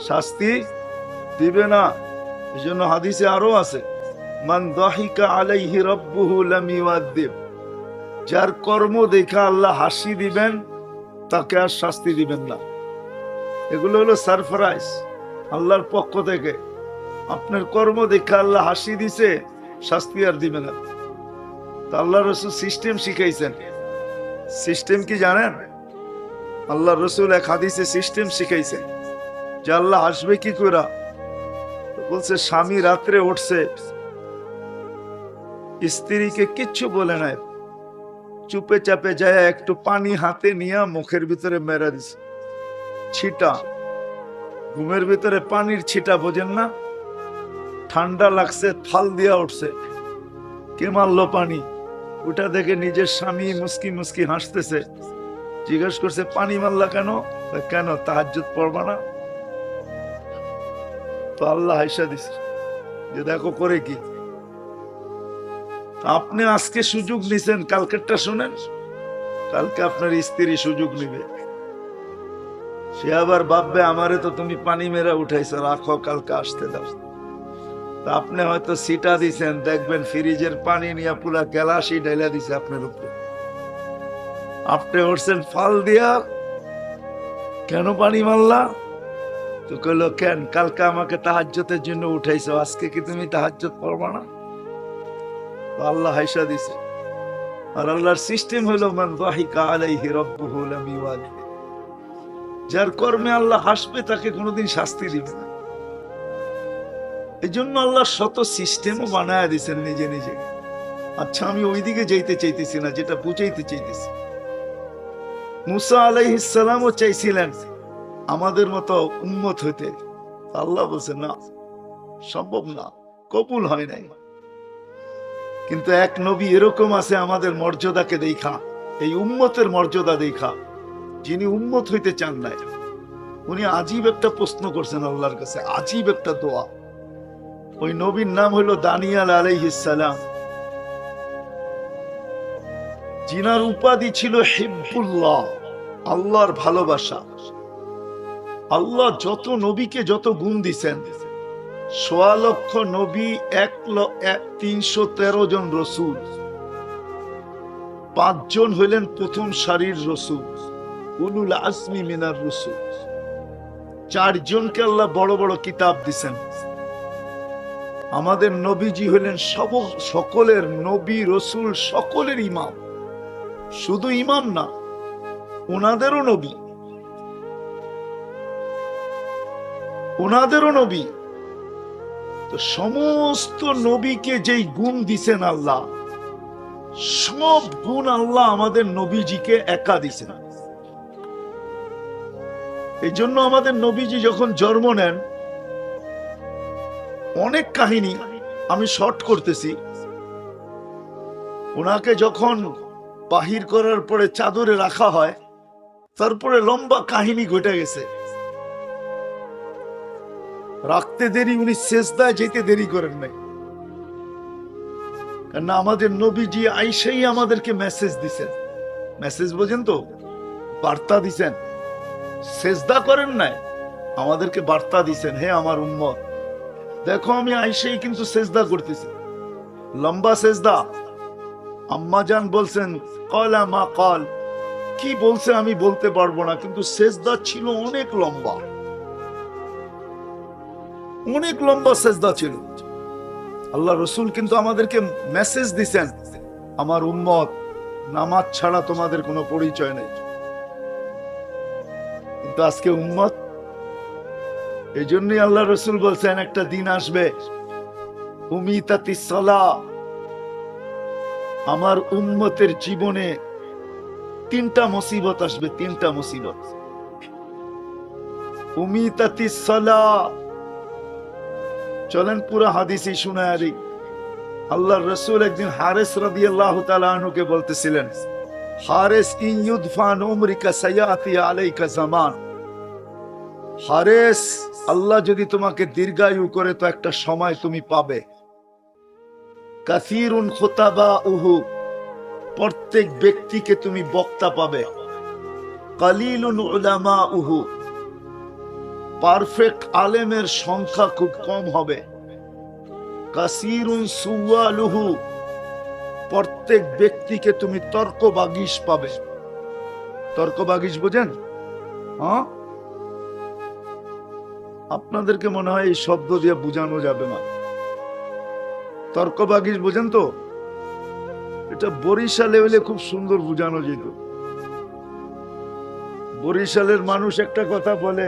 [SPEAKER 1] শাস্তি দিবে না। এই জন্য হাদিসে আরো আছে, মান দাহিকা আলাইহি রাব্বুহু লাম ইউআযিব, যার কর্ম দেখে আল্লাহ হাসি দিবেন তাকে আর শাস্তি দিবেন না। এগুলো হলো সারপ্রাইজ। আল্লাহর পক্ষ থেকে। আপনার কর্ম দেখে আল্লাহ হাসি দিছে, শাস্তি আর দিবে না। তো আল্লাহ রসুল সিস্টেম শিখাইছেন। সিস্টেম কি জানেন? আল্লাহ রসুল এক হাদিসে সিস্টেম শিখাইছেন যে আল্লাহ হাসবে কি করে। বলছে স্বামী রাত্রে উঠছে, স্ত্রীকে কিচ্ছু বলে নাই, চুপে চাপে যায় একটু পানি হাতে নিয়ে মুখের ভিতরে মেরে দিছে, ছিটা। ঘুমের ভিতরে পানির ছিটা, বোঝেন না? ঠান্ডা লাগছে, থাল দিয়া উঠছে, কে মারলো পানি? ওটা দেখে নিজের স্বামী মুস্কি মুস্কি হাসতেছে। জিজ্ঞেস করছে পানি মারলা কেন? কেন, তাহাজ্জুদ পড়বা না? তো আল্লাহ হাসা দিছে যে দেখো করে কি। আপনি আজকে সুযোগ নিছেন, কালকেরটা শোনেন, কালকে আপনার স্ত্রী সুযোগ নিবে। সে আবার ভাববে আমারে তো তুমি পানি মেরা উঠাইছো, রাখো, কালকে আসতে দাও। তা আপনি হয়তো সিটা দিছেন, দেখবেন ফ্রিজের পানি নিয়ে পুরা গ্যালাসি ঢেলা দিছে আপনার উপরে। আপনি উঠছেন ফাল দিয়া, কেন পানি মারলা? তো কইলো কেন, কালকে আমাকে তাহাজ্জুদের জন্য উঠাইছো, আজকে কি তুমি তাহাজ্জুদ পড়বা না? তো আল্লাহ হাইসা দিছে। আর আল্লাহর সিস্টেম হলো মান যাহিকা আলাইহি রাব্বুহু লাম ইওয়ালিহি, যার কর্মে আল্লাহ হাসবে তাকে কোনোদিন শাস্তি দিবে না। এই জন্য আল্লাহ শত সিস্টেমও বানায় দিচ্ছেন নিজে নিজে। আচ্ছা, আমি ওইদিকে যাইতে চাইতেছি না, যেটা বুঝাইতে চাইতেছি। মুসা আলাইহিস সালামও চাইছিলেন আমাদের মতো উম্মত হইতে, আল্লাহ বলছে না, সম্ভব না, কবুল হয় নাই। কিন্তু এক নবী এরকম আছে আমাদের মর্যাদাকে দেখা, এই উম্মতের মর্যাদা দেখা, যিনি উম্মত হইতে চান নাই, উনি আজীব একটা প্রশ্ন করছেন আল্লাহর কাছে, আজীব একটা দোয়া। ওই নবীর নাম হলো দানিয়াল আলাইহিস সালাম, যিনার উপাধি ছিল হিব্বুল্লাহ, আল্লাহর ভালোবাসা। আল্লাহ যত নবীকে যত গুণ দিছেন, ১৬ লক্ষ নবী, ৩১৩ জন রসুল, ৫ জন হইলেন প্রথম সারির রসুল, উলুল আজমি মিনার রসুল। ৪ জনকে আল্লাহ বড় বড় কিতাব দিছেন। আমাদের নবীজি হইলেন সকলের নবী, রসুল সকলের ইমাম। শুধু ইমাম না, ওনাদেরও নবী, ওনাদেরও নবী। তো সমস্ত নবীকে যেই গুণ দিছেন আল্লাহ, সব গুণ আল্লাহ আমাদের নবীজিকে একা দিছেন। এই জন্য আমাদের নবীজি যখন জন্ম নেন, অনেক কাহিনী, আমি শর্ট করতেছি। ওনাকে যখন বাহির করার পরে চাদরে রাখা হয়, তারপরে লম্বা কাহিনী ঘটে গেছে। রাখতে দেরি, উনি সেজদায় যেতে দেরি করেন নাই। কারণ আমাদের নবীজি আইসাই আমাদেরকে মেসেজ দিছেন। মেসেজ বোঝেন তো, বার্তা দিছেন। সেজদা করেন নাই, আমাদেরকে বার্তা দিছেন, হে আমার উম্মত, দেখো আমি আইসাই কিন্তু সেজদা করতেছি, লম্বা সেজদা। আম্মা জান বলছেন কলা মা কল, কি বলছে আমি বলতে পারবো না, কিন্তু সেজদা ছিল অনেক লম্বা, অনেক লম্বা সেজদা ছিল। আল্লাহ রসুল কিন্তু আমাদেরকে মেসেজ দিছেন, আমার উম্মত, নামাজ ছাড়া তোমাদের কোনো পরিচয় নেই। কিন্তু আজকে উম্মত, এই জন্যই আল্লাহ রসুল বলছেন একটা দিন আসবে, উমিতাতিস সালাহ, আমার উম্মতের জীবনে 3টা মুসিবত আসবে, 3টা মুসিবত। উমিতাতিস সালাহ, চলেন পুরো হাদিসই শুনায় দিই। আল্লাহর রাসূল একদিন হারেস রাদিয়াল্লাহু তাআলা আনহুকে বলতেছিলেন, হারেস ইন ইউদফান উমরিকা সায়াতি আলাইকা জামান, হারেস, আল্লাহ যদি তোমাকে দীর্ঘায়ু করে তো একটা সময় তুমি পাবে। কাসীরুন খুতাবাউহু, প্রত্যেক ব্যক্তিকে তুমি বক্তা পাবে। কালিলুন উলামাউহু, পারফেক্ট আলেমের সংখ্যা খুব কম হবে। কাসীরুন সুওয়ালুহু, প্রত্যেক ব্যক্তিকে তুমি তর্ক বাগিশ পাবে। তর্ক বাগিশ বোঝেন? হ্যাঁ, আপনাদেরকে মনে হয় এই শব্দ দিয়ে বোঝানো যাবে না। তর্কবাগিস বোঝেন তো? এটা বরিশাল লেভেলে খুব সুন্দর বোঝানো যেত। বরিশালের মানুষ একটা কথা বলে,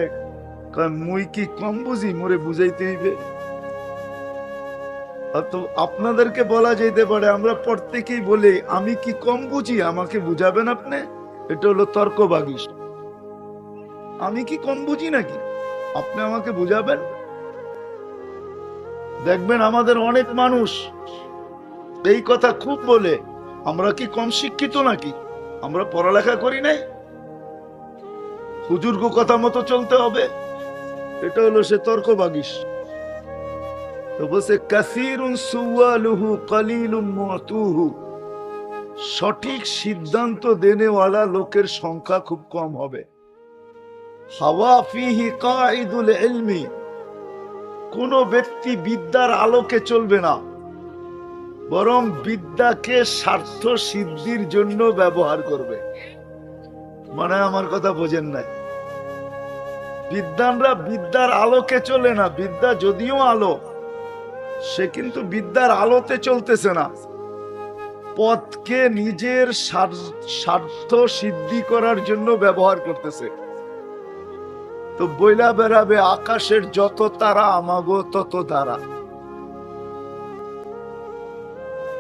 [SPEAKER 1] মুই কি কম বুঝি, মোরে বুঝাইতে হইবে। তো আপনাদেরকে বলা যেতে পারে, আমরা প্রত্যেকেই বলি আমি কি কম বুঝি, আমাকে বুঝাবেন আপনি। এটা হলো তর্কবাগিস। আমি কি কম বুঝি নাকি, আপনি আমাকে বুঝাবেন। দেখবেন আমাদের অনেক মানুষ এই কথা খুব বলে, আমরা কি কম শিক্ষিত নাকি, আমরা পড়ালেখা করি নাই, হুজুর কথা মতো চলতে হবে। এটা হলো সে তর্কবাগিস। তো বলছে কাসীরুন সুওয়ালুহু কালীলুন মুতুহু, সঠিক সিদ্ধান্ত দেনেওয়ালা লোকের সংখ্যা খুব কম হবে। হাওয়া ফিহি কাঈদুল ইলমি, কোন ব্যক্তি বিদ্যার আলোকে চলবে না, বরং বিদ্যাকে স্বার্থ সিদ্ধির জন্য ব্যবহার করবে। মানে আমার কথা বোঝেন নাই? বিদ্বানরা বিদ্যার আলোকে চলে না। বিদ্যা যদিও আলো, সে কিন্তু বিদ্যার আলোতে চলতেছে না, পথকে নিজের স্বার্থ সিদ্ধি করার জন্য ব্যবহার করতেছে। তো বইলা বেড়াবে আকাশের যত তারা আমাগো তত তারা।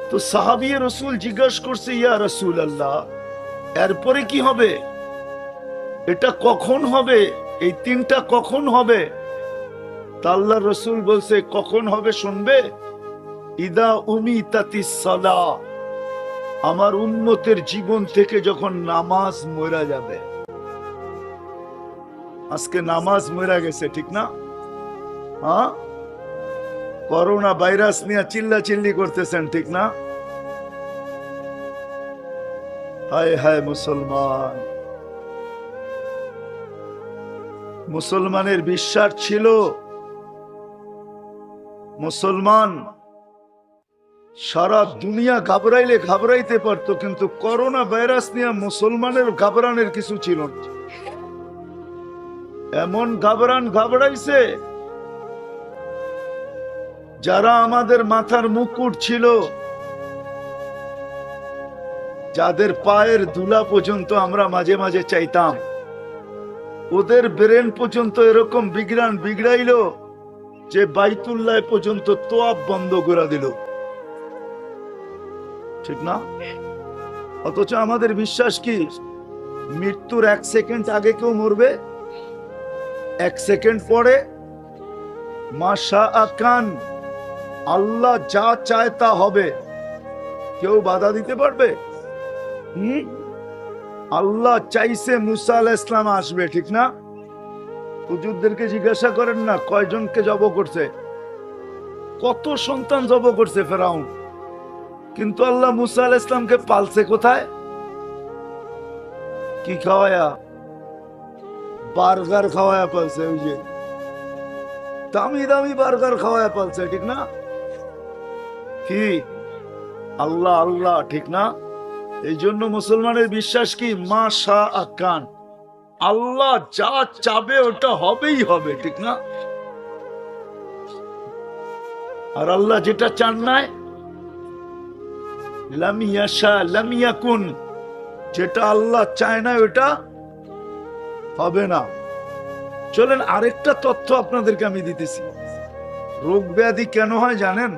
[SPEAKER 1] তো সাহাবী রাসূল জিজ্ঞাসা করছে, ইয়া রাসূলুল্লাহ, এরপরে কি হবে, এটা কখন হবে, এই তিনটা কখন হবে? তা আল্লাহর রাসূল বলছে কখন হবে শুনবে, ইদা উমিতাতিস সালাহ, আমার উম্মতের জীবন থেকে যখন নামাজ মরা যাবে। আজকে নামাজ মরা গেছে, ঠিক না? হ্যাঁ, করোনা ভাইরাস নিয়ে চিল্লা চিল্লি করতেছেন, ঠিক না? হায় হায় মুসলমান, মুসলমানের বিশ্বাস ছিল, মুসলমান সারা দুনিয়া ঘাবড়াইলে ঘাবড়াইতে পারতো, কিন্তু করোনা ভাইরাস নিয়ে মুসলমানের ঘাবড়ানোর কিছু ছিল না। এমন ঘাবড়াইছে, যারা আমাদের মাথার মুকুট ছিল, যাদের পায়ের ধুলা পর্যন্ত আমরা মাঝে মাঝে চাইতাম, ওদের ব্রেন পর্যন্ত এরকম বিগড়াইলো যে বাইতুল্লাহ পর্যন্ত তোয়াব বন্ধ করে দিল, ঠিক না? অথচ আমাদের বিশ্বাস কি, মৃত্যুর 1 সেকেন্ড আগে কেউ মরবে, 1 সেকেন্ড পরে মাশা আকান, আল্লাহ যা চায় তা হবে, কেউ বাধা দিতে পারবে? আল্লাহ চাইছে মুসা আলাইহিস সালাম আসবে, ঠিক না? হুজুরদেরকে জিজ্ঞাসা করেন না কয়জনকে জব করছে, কত সন্তান জব করছে ফেরাউন, কিন্তু আল্লাহ মুসা আলাইহিস সালামকে পালছে কোথায়? কি খাওয়ায়া? বার্গার খাওয়ায়া পালছে। ওই যে দামি দামি বার্গার খাওয়ায়া পালছে, ঠিক না? কি আল্লাহ আল্লাহ, ঠিক না? এই জন্য মুসলমানের বিশ্বাস কি, মাশা আকান, আল্লাহ যা চাবে ওটা হবেই হবে, ঠিক না? আর আল্লাহ যেটা চান নাই, লাম ইয়াশা লাম ইয়াকুন, যেটা আল্লাহ চায় না ওটা হবে না। চলেন আরেকটা তথ্য আপনাদেরকে আমি দিতেছি। রোগ ব্যাধি কেন হয় জানেন?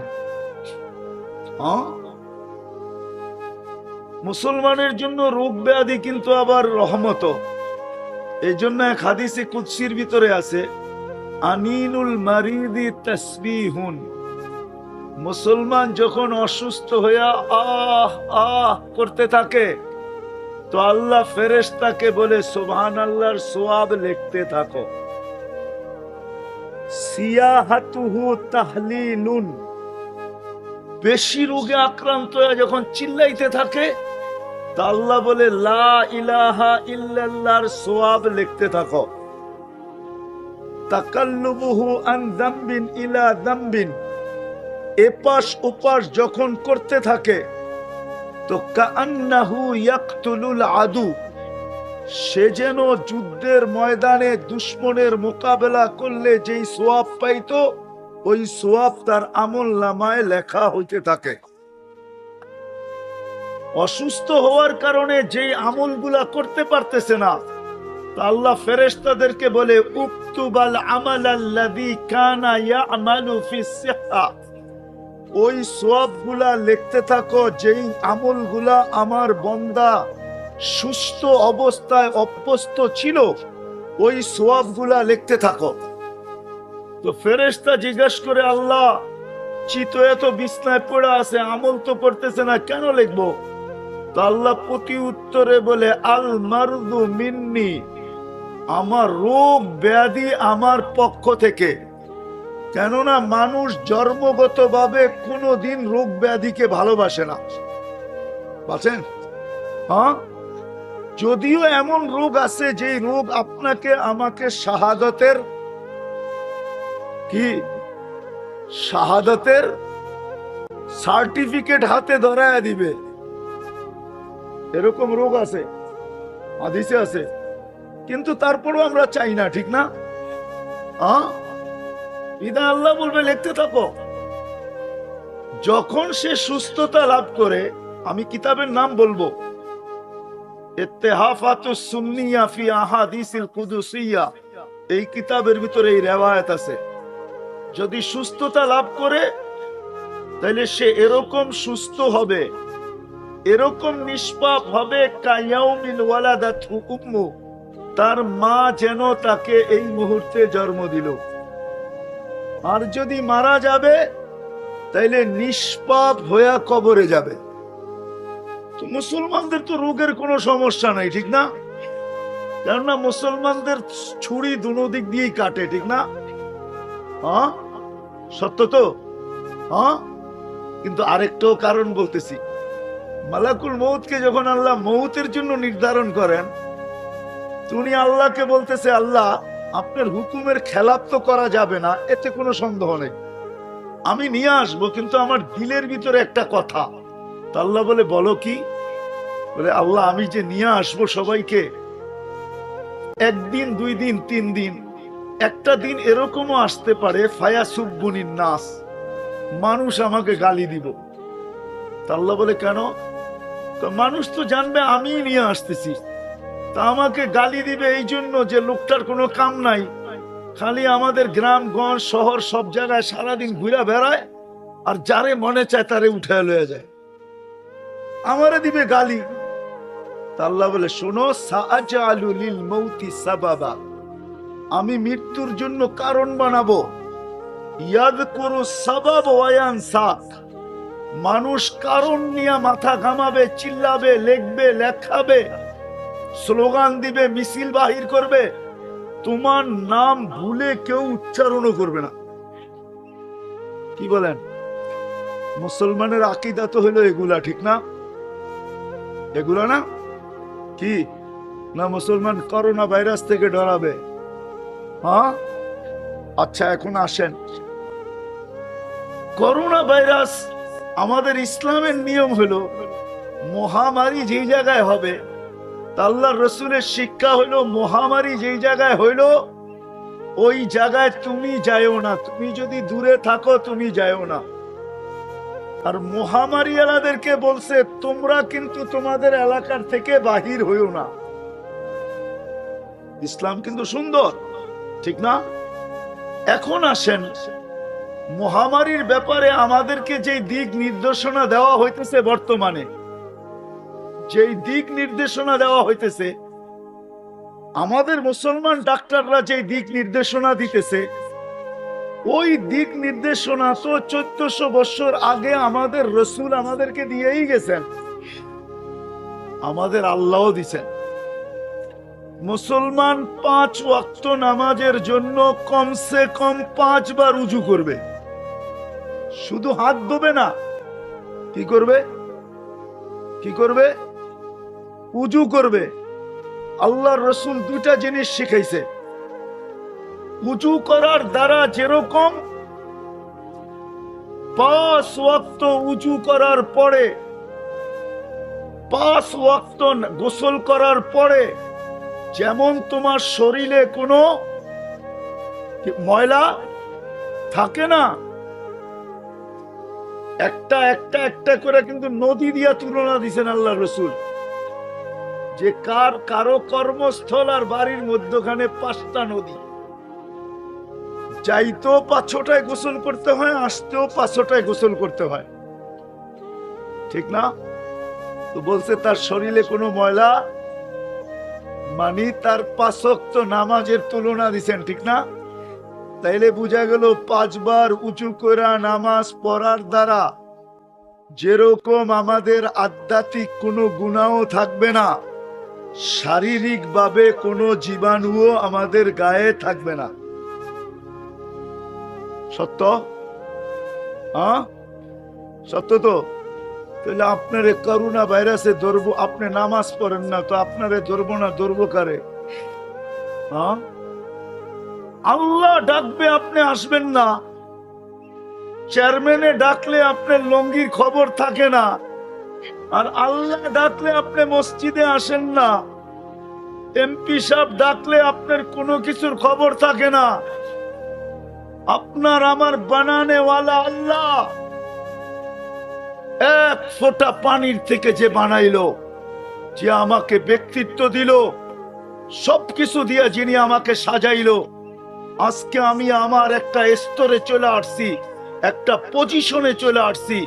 [SPEAKER 1] মুসলমানের জন্য রোগ ব্যাধি কিন্তু আবার রহমত। এই জন্য এক হাদিসে কুদসির ভিতরে আছে, আনিনুল মারিদি তাসবিহুন, মুসলমান যখন অসুস্থ হইয়া আহ আহ করতে থাকে, তো আল্লাহ ফেরেশতাকে বলে সুবহানাল্লাহর সওয়াব লিখতে থাকো। সিয়াহাতুহু তাহলিলুন, বেশি রোগে আক্রান্ত হয়ে যখন চিল্লাইতে থাকে, তা আল্লাহ বলে লা ইলাহা ইল্লাল্লাহর সওয়াব লিখতে থাকো। তাকাল্লুবুহু আন যামবিন ইলা যামবিন, এপাশ ওপাশ যখন করতে থাকে, তো কান্নাহু ইয়াকতুলুল আদু, সে যেন যুদ্ধের ময়দানে দুশ্মনের মোকাবেলা করলে যেই সোয়াব পাইতো, ওই সোয়াব তার আমল নামায় লেখা হইতে থাকে। অসুস্থ হওয়ার কারণে যেই আমলগুলা করতে পারতেছে না, আল্লাহ ফেরেশতাদেরকে বলে উকতুবাল আমালাল্লাযী কানা ইয়ামালু ফিস সিহহা, ওই সওয়াবগুলা লিখতে থাকো যেই আমলগুলা আমার বান্দা সুস্থ অবস্থায় অভ্যস্ত ছিল, ওই সওয়াবগুলা লিখতে থাকো। তো ফেরেশতা জিজ্ঞাসা করে, আল্লাহ চিতো এত বিছনায় পড়ে আছে, আমল তো করতেছে না, কেন লিখবো? তো আল্লাহ প্রতি উত্তরে বলে, আল মারদু মিন্নি, আমার রোগ ব্যাধি আমার পক্ষ থেকে। কেননা মানুষ জন্মগত ভাবে কোনোদিন রোগ ব্যাধিকে ভালোবাসে না, বুঝছেন? হ্যাঁ, যদিও এমন রোগ আছে যে রোগ আপনাকে আমাকে শাহাদাতের কি শাহাদাতের সার্টিফিকেট হাতে ধরায় দিবে, এরকম রোগ আছে, হাদিসে আছে। কিন্তু তারপরও আমরা চাই না, ঠিক না? ইদা আল্লাহ বলবে লিখতে থাকো। যখন সে সুস্থতা লাভ করে, আমি কিতাবের নাম বলবো, ইত্তেহাফাতুস সুন্নিয়া ফি আহাদিসিল কুদুসিয়া, এই কিতাবের ভিতরে এই রিওয়ায়াত আছে। যদি সুস্থতা লাভ করে, তাহলে সে এরকম সুস্থ হবে, এরকম নিষ্পাপ হবে, কায়াউমিন ওয়ালাদাতহু উম্মু, তার মা যেন তাকে এই মুহূর্তে জন্ম দিল। আর যদি মারা যাবে, তাইলে নিষ্পাপ হয়ে কবরে যাবে। তো মুসলমানদের তো রোগের কোনো সমস্যা নাই, ঠিক না? কেননা মুসলমানদের ছুরি দুনো দিক দিয়েই কাটে, ঠিক না? হ্যাঁ, সত্য তো। হ্যাঁ, কিন্তু আরেকটাও কারণ বলতেছি, মালাকুল মউতকে যখন আল্লাহ মউতের জন্য নির্ধারণ করেন, তুমি আল্লাহকে বলতেছে, আল্লাহ আপনার হুকুমের খেলাপ তো করা যাবে না, এতে কোনো সন্দেহ নেই, আমি নিয়ে আসবো, কিন্তু আমার দিলের ভিতরে একটা কথা। আল্লাহ বলে, বলো কি? বলে, আল্লাহ আমি যে নিয়ে আসবো সবাইকে, একদিন, 2 দিন, 3 দিন, একটা দিন এরকমও আসতে পারে ফায়াসুব্বুনিন নাস, মানুষ আমাকে গালি দিব। আল্লাহ বলে, কেন? তো মানুষ তো জানবে আমি নিয়ে আসতেছি, তা আমাকে গালি দিবে এই জন্য যে লোকটার কোনো কাম নাই, খালি আমাদের গ্রামগঞ্জ শহর সব জায়গায় সারাদিন ঘুরে বেড়ায়, আর যারে মনে চায় তারে উঠে লয়ে যায়, আমারে দিবে গালি। আল্লাহ বলে, শোনো, সাআজালু লিল মাউতি সাবাবা, আমি মৃত্যুর জন্য কারণ বানাবো। ইয়াযকুরু সাবাব ওয়া ইয়ানসাক, মানুষ কারণ নিয়ে মাথা ঘামাবে, চিল্লাবে, লিখবে, লেখাবে, স্লোগান দিবে, মিছিল বাহির করবে, তোমার নাম ভুলে কেউ উচ্চারণও করবে না। কি বলেন? মুসলমানের আকীদা তো হলো এগুলা, ঠিক না? এগুলা না কি না? মুসলমান করোনা ভাইরাস থেকে ডরাবে। হ্যাঁ, আচ্ছা এখন আসেন, করোনা ভাইরাস, আমাদের ইসলামের নিয়ম হলো মহামারী যেই জায়গায় হবে, আল্লাহর রাসূলের শিক্ষা হলো মহামারী যেই জায়গায় হইলো ওই জায়গায় তুমি যাইও না, তুমি যদি দূরে থাকো তুমি যাইও না। আর মহামারী এলাদেরকে বলছে, তোমরা কিন্তু তোমাদের এলাকার থেকে বাহির হইও না। ইসলাম কিন্তু সুন্দর, ঠিক না? এখন আসেন, মহামারীর ব্যাপারে আমাদেরকে যে দিক নির্দেশনা দেওয়া হইতেছে, বর্তমানে যেই দিক নির্দেশনা দেওয়া হইতেছে, আমাদের মুসলমান ডাক্তাররা যে দিক নির্দেশনা দিতেছে, ওই দিক নির্দেশনা তো 1400 বছর আগে আমাদের রাসূল আমাদেরকে দিয়েই গেছেন, আমাদের আল্লাহও দিছেন। মুসলমান 5 ওয়াক্ত নামাজের জন্য কমসে কম 5 বার উযু করবে, শুধু হাত ধোবে না, কি করবে? কি করবে? উযু করবে। আল্লাহর রাসূল 2টা জিনিস শিখাইছে। উযু করার দ্বারা যেরকম 5 ওয়াক্ত উযু করার পরে, 5 ওয়াক্ত গোসল করার পরে যেমন তোমার শরীরে কোনো ময়লা থাকে না, একটা একটা একটা করে কিন্তু নদী দিয়া তুলনা দিছেন আল্লাহ রসুল, যে কারো কর্মস্থল আর বাড়ির মধ্যখানে 5টা নদী, যাইতেও 5টায় গোসল করতে হয়, আসতেও 5টায় গোসল করতে হয়, ঠিক না? তো বলছে তার শরীরে কোনো ময়লা, মানে তার 5 ওয়াক্ত নামাজের তুলনা দিছেন, ঠিক না? তাইলে বোঝা গেল 5 বার উঁচু করে নামাজ পড়ার দ্বারা যেরকম আমাদের আধ্যাত্মিক কোনো গুনাহও থাকবে না, শারীরিক ভাবে কোনো জীবাণুও আমাদের গায়ে থাকবে না। সত্য? সত্য তো? তাহলে আপনারে করোনা ভাইরাসে ধরবো, আপনি নামাজ পড়েন না, তো আপনারে ধরবো না, ধরবো কারে? আল্লাহ ডাকবে, আপনি আসবেন না। চেয়ারম্যানে ডাকলে আপনার লঙ্গির খবর থাকে না, আর আল্লাহ ডাকলে আপনি মসজিদে আসেন না। এমপি সাহেব ডাকলে আপনার কোনো কিছুর খবর থাকে না। আপনার আমার বানানেওয়ালা আল্লাহ, এক ফোঁটা পানির থেকে যে বানাইলো, যে আমাকে ব্যক্তিত্ব দিল, সবকিছু দিয়ে যিনি আমাকে সাজাইলো, আজকে আমি আমার একটা স্তরে চলে আসছি, একটা পজিশনে চলে আসছি।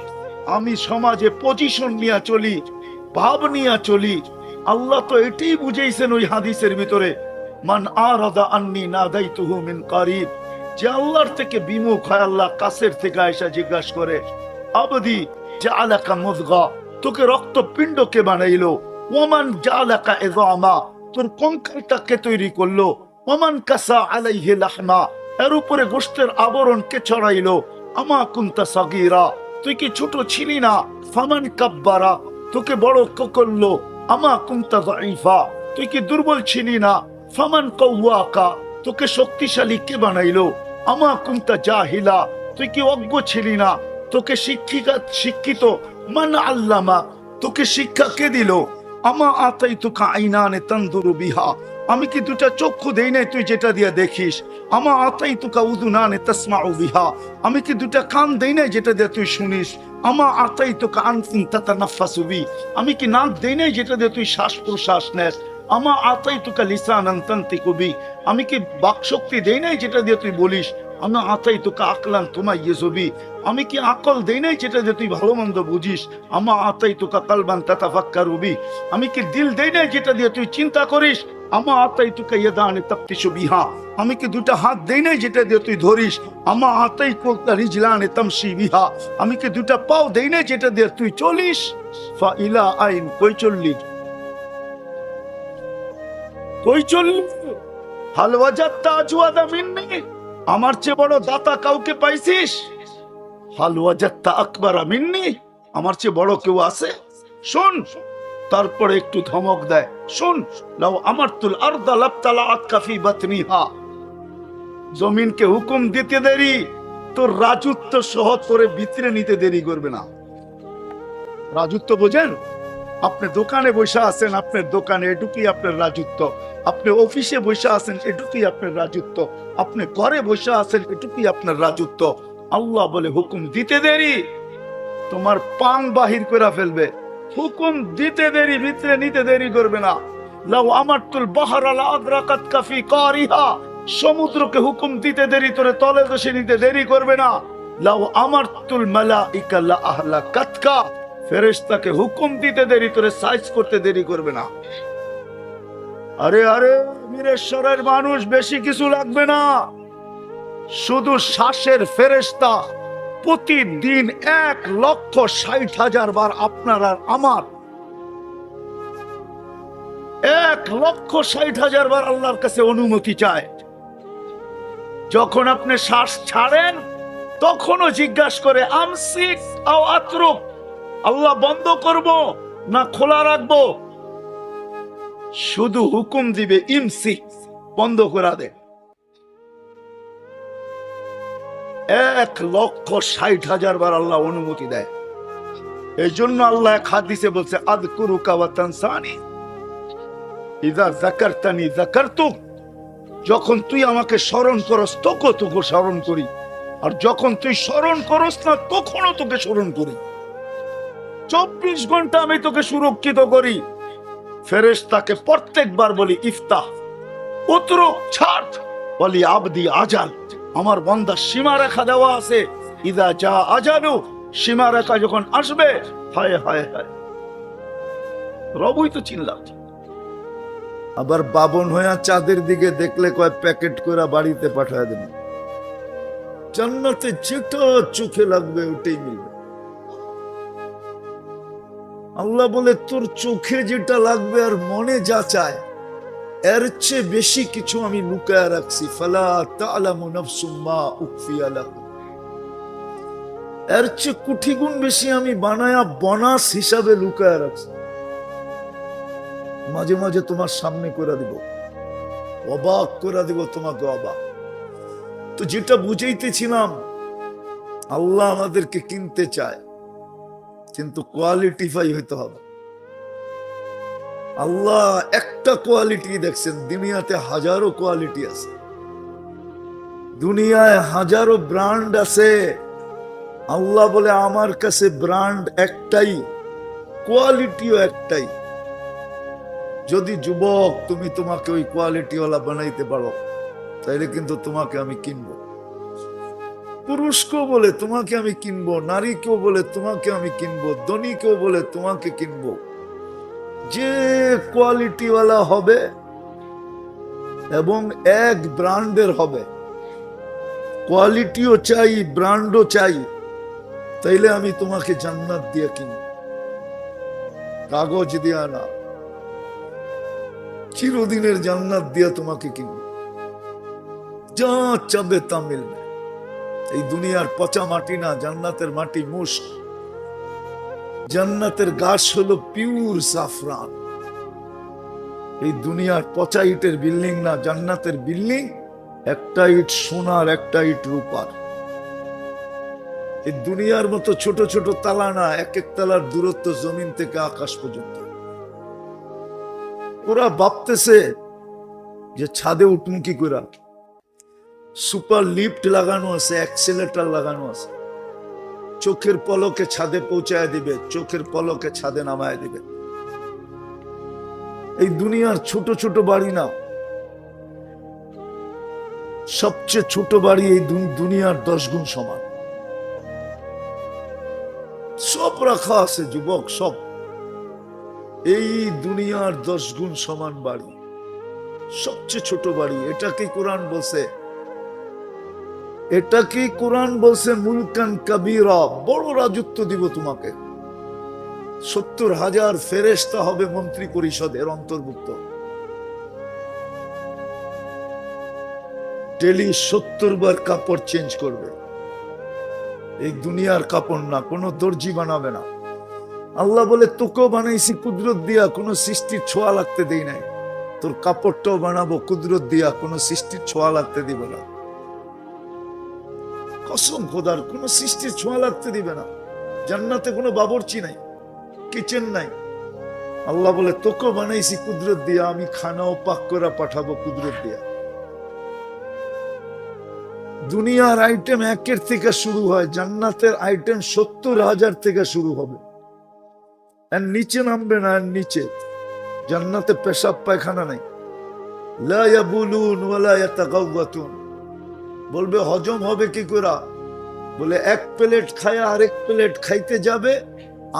[SPEAKER 1] আমি সমাজে পজিশন নিয়ে চলি, ভাব নিয়ে চলি। আল্লাহ তো এটাই বুঝাইছেন ওই হাদিসের ভিতরে, মান আরাদা আন্নি নাদাইতুহু মিন কারিব, যে আল্লাহর থেকে বিমুখ হয়, আল্লাহ কাছের থেকে আয়েশা জিজ্ঞাসা করে, আবদি জাআলাকা মুযগা, তোকে রক্তপিণ্ড কে বানাইলো? ওমান জাআলাকা ইযামা, তোর কঙ্কালটাকে তৈরি করলো? ওমান কাসা আলাইহি লাহমা, এর উপরে গোশতের আবরণ কে ছড়াইলো? আমা কুনতা সাগীরা, তুই কি ছোট ছিলি না? ফামান কাব্বারা, তোকে বড় কে করলো? আমা কুনতা যায়ীফা, তুই কি দুর্বল ছিলি না? ফামান কাওয়াকা, তোকে শক্তিশালী কে বানাইলো? আমা কুনতা জাহিলা, তুই কি অজ্ঞ ছিলি না? তোকে শিক্ষিত মান আল্লামা, তোকে শিক্ষা কে দিল? আমা আতাইতুকা আইনানে তানদুরু বিহা, আমি কি 2টা চক্ষু দেই নাই তুই যেটা দিয়ে দেখিস? আমা আতাইতুকা উযুনানে তাসমাউ বিহা, আমি কি 2টা কান দেই নাই যেটা দিয়ে তুই শুনিস? আমা আতাইতুকা আনফুন তাতানাফাসু বি, আমি কি নাক দেই নাই যেটা দিয়ে তুই শ্বাস প্রশ্বাস নেস? আমা আতাইতুকা লিসানান তানতিকু বি, আমি কি বাকশক্তি দেই নাই যেটা দিয়ে তুই বলিস? আমা আতাইতুকা আকলান তুমাইয়িজু বি, আমি কি আকল দেই নাই যেটা দিয়ে তুই ভালো মন্দ বুঝিস? আমা আতাইতুকা কালবান তাতাফাক্কারু বি, আমি কি দিল দেই নাই যেটা দিয়ে তুই চিন্তা করিস? আমা আতাইতুকা ইয়াদানি তাফতিশু বিহা, আমি কি 2টা হাত দেই নাই যেটা দিয়ে তুই ধরিস? আমা আতাইতুকা রিজলানি তামশি বিহা, আমি কি 2টা পাও দেই নাই যেটা দিয়ে তুই চলিস? ফা ইলা আইন, কই চললি? কই চললি? হাল ওয়াজাদতা আজওয়াদা মিন্নি, আমার চেয়ে বড় দাতা কাউকে পাইছিস? হাল ওয়াজাদতা আকবারা মিন্নি, আমার চেয়ে বড় কেউ আছে? শোন, তারপরে একটু ধমক দেয়, শোন, লাউ আমারতুল আরদা লাবতালাআত কাফি বাতনিহা, জমিনকে হুকুম দিতে দেরি, তোর রাজত্ব সহ তোরে ভিতরে নিতে দেরি করবে না। রাজত্ব বোঝেন? আপনি দোকানে বসে আছেন, আপনার দোকানে, এটুকুই আপনার রাজত্ব। আপনি অফিসে বসে আছেন, এটুকুই আপনার রাজত্ব। আপনি ঘরে বসে আছেন, এটুকুই আপনার রাজত্ব। আল্লাহ বলে হুকুম দিতে দেরি, তোমার পাং বাহির করে ফেলবে। হুকুম দিতে দেরি, ভিতরে নিতে দেরি করবে না। লাউ আমারতুল বাহরা লা আদরাকাত কাফি কারিহা, সমুদ্রকে হুকুম দিতে দেরি, তোরে তলে দশে নিতে দেরি করবে না। লাউ আমারতুল মালাইকা লা আহলাকাতকা, ফেরেশতাকে হুকুম দিতে দেরি, তোরে সাইজ করতে দেরি করবে না। আরে আরে বীরেশ্বরের মানুষ, বেশি কিছু লাগবে না, শুধু শ্বাসের ফেরেশতা প্রতিদিন 1,60,000 বার আপনার আর আমার 1,60,000 বার আল্লাহর কাছে অনুমতি চায়। যখন আপনি শ্বাস ছাড়েন তখনও জিজ্ঞাসা করে আমসিক আও আতরুক, আল্লাহ বন্ধ করব না খোলা রাখবো? শুধু হুকুম দিবে ইমসিক, বন্ধ করা দে। 1,60,000 বার আল্লাহ অনুমতি দেয়। এই জন্য আল্লাহ এক হাদিসে বলছে আযকুরুকা ওয়া তানসানি, ইদা যাকারতানি যাকারতুক, যখন তুই আমাকে স্মরণ করস তোকে তোকে স্মরণ করি, আর যখন তুই স্মরণ করস না তখনও তোকে স্মরণ করি। 24 ঘন্টা আমি তোকে সুরক্ষিত করি। ফেরেশতাকে প্রত্যেকবার বলি ইফতাহ, উতরুক, ছাড়, বলি আবদি আজাল, আমার বান্দা সীমারেখা দেওয়া আছে। ইদা যা আজালু, সীমারেখা যখন আসবে, হায় হায় হায়, রবই তো চিনলাম। আবার বাবন হইয়া চাঁদের দিকে দেখলে কয় প্যাকেট করে বাড়িতে পাঠায় দেন। জান্নাতে যেটা চোখে লাগবে ওটাই মিলবে। আল্লাহ বলে তোর চোখে যেটা লাগবে আর মনে যা চায় এর চেয়ে বেশি কিছু আমি লুকায়া রাখছি। ফালা তা'লামু নাফসুম মা উখফিয়া লাহুম, এর চেয়ে কোটি গুণ বেশি আমি বানায়া বোনাস হিসাবে লুকায়া রাখছি। মাঝে মাঝে তোমার সামনে করে দিব, অবাক করে দিব তোমাকে, অবাক। তো যেটা বুঝাইতেছিলাম, আল্লাহ আমাদেরকে কিনতে চায়, কিন্তু কোয়ালিটিফাই হইতে হবে। আল্লাহ একটা কোয়ালিটি দেখছেন, দুনিয়াতে হাজারো কোয়ালিটি আছে, দুনিয়ায় হাজারো ব্র্যান্ড আছে। আল্লাহ বলে আমার কাছে ব্র্যান্ড একটাই, কোয়ালিটিও একটাই। যদি যুবক তুমি তোমাকে ওই কোয়ালিটিওয়ালা বানাইতে পারো, তাইলে কিন্তু তোমাকে আমি কিনবো। পুরুষকেও বলে তোমাকে আমি কিনবো, নারীকেও বলে তোমাকে আমি কিনবো, ধনীকেও বলে তোমাকে কিনবো। যে কোয়ালিটিওয়ালা হবে এবং এক ব্র্যান্ডের হবে, কোয়ালিটিও চাই ব্র্যান্ডও চাই, তাইলে আমি তোমাকে জান্নাত দিয়ে কিনবো, কাগজ দিয়া না, চিরদিনের জান্নাত দিয়া তোমাকে কিনবো। যা চাবে তা মিলবে। এই দুনিয়ার পচা মাটি না, জান্নাতের মাটি মুস্ক। জান্নাতের গাছ হলো পিওর জাফরান। এই দুনিয়ার পচা ইটের বিল্ডিং না, জান্নাতের বিল্ডিং একটা ইট সোনার, একটা ইট রূপার। এই দুনিয়ার মতো ছোট ছোট তালা না, এক এক তালার দূরত্ব জমিন থেকে আকাশ পর্যন্ত। ওরা ভাবতেছে যে ছাদে উঠুন কি করে, সুপার লিফট লাগানো আছে, অ্যাক্সিলেটর লাগানো আছে, চোখের পলকে ছাদে পৌঁছায় দিবে, চোখের পলকে ছাদে নামায় দিবে। এই দুনিয়ার ছোট ছোট বাড়ি না, সবচেয়ে ছোট বাড়ি এই দুনিয়ার 10 গুণ সমান। সব রাখা আছে যুবক, সব এই দুনিয়ার 10 গুণ সমান বাড়ি, সবচেয়ে ছোট বাড়ি। এটা কি কোরআন বলছে? এটা কি কোরআন বলছে মুলকান কাবীরা, বড় রাজত্ব দিব তোমাকে। 70,000 ফেরেশতা হবে মন্ত্রী পরিষদের অন্তর্ভুক্ত। ডেলি 70 বার কাপড় চেঞ্জ করবে। এই দুনিয়ার কাপড় না, কোনো দর্জি বানাবে না। আল্লাহ বলে তোকেও বানাইছি কুদরত দিয়া, কোনো সৃষ্টির ছোঁয়া লাগতে দেই নাই। তোর কাপড়টাও বানাবো কুদরত দিয়া, কোনো সৃষ্টির ছোঁয়া লাগতে দিব না। কসম খোদার, কোনো সৃষ্টির ছোঁয়া লাগতে দিবে না। জান্নাতে কোনো বাবুর্চি নাই, কিচেন নাই। আল্লাহ বলে তোকেও বানাইছি কুদরত দিয়া, আমি খানাও পাক করে পাঠাবো কুদরত দিয়া। দুনিয়ার আইটেম 1 থেকে শুরু হয়, জান্নাতের আইটেম 70,000 থেকে শুরু হবে। আর নিচে নামবে না, আর নিচে জান্নাতে পেশাব পায়খানা নাই। লা ইয়াবুলুন ওয়ালা ইয়াতাগাওয়াতুন। বলবে হজম হবে কি করে? বলে 1 প্লেট খায় আরেক প্লেট খাইতে যাবে,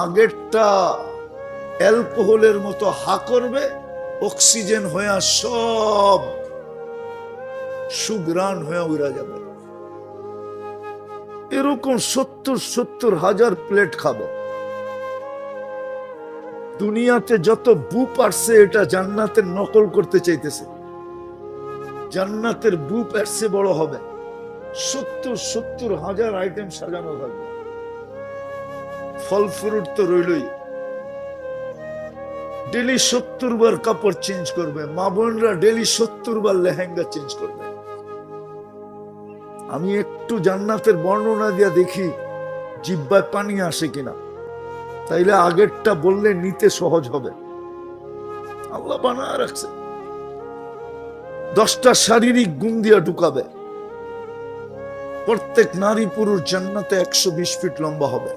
[SPEAKER 1] আগেরটা অ্যালকোহলের মতো হা করবে, অক্সিজেন হয়ে সব সুগ্রাণ হয়ে উড়া যাবে। এরকম 70,000 প্লেট খাবো। দুনিয়াতে যত বুপ আসছে এটা জান্নাতের নকল করতে চাইতেছে। জান্নাতের বুপ আসছে বড় হবে, 70,000 আইটেম সাজানো থাকবে। ফল ফ্রুট তো রইলই। ডেলি 70 বার কাপড় চেঞ্জ করবে, মা বোনরা ডেলি 70 বার লেহেঙ্গা চেঞ্জ করবে। আমি একটু জান্নাতের বর্ণনা দিয়া দেখি জিহ্বায় পানি আসে কিনা, তাইলে আগেরটা বললে নিতে সহজ হবে। আল্লাহ বানায় রাখছে। 10টা শারীরিক গুণ দিয়া ঢুকাবে। প্রত্যেক নারী পুরুষ জান্নাতে 120 ফিট লম্বা হবে।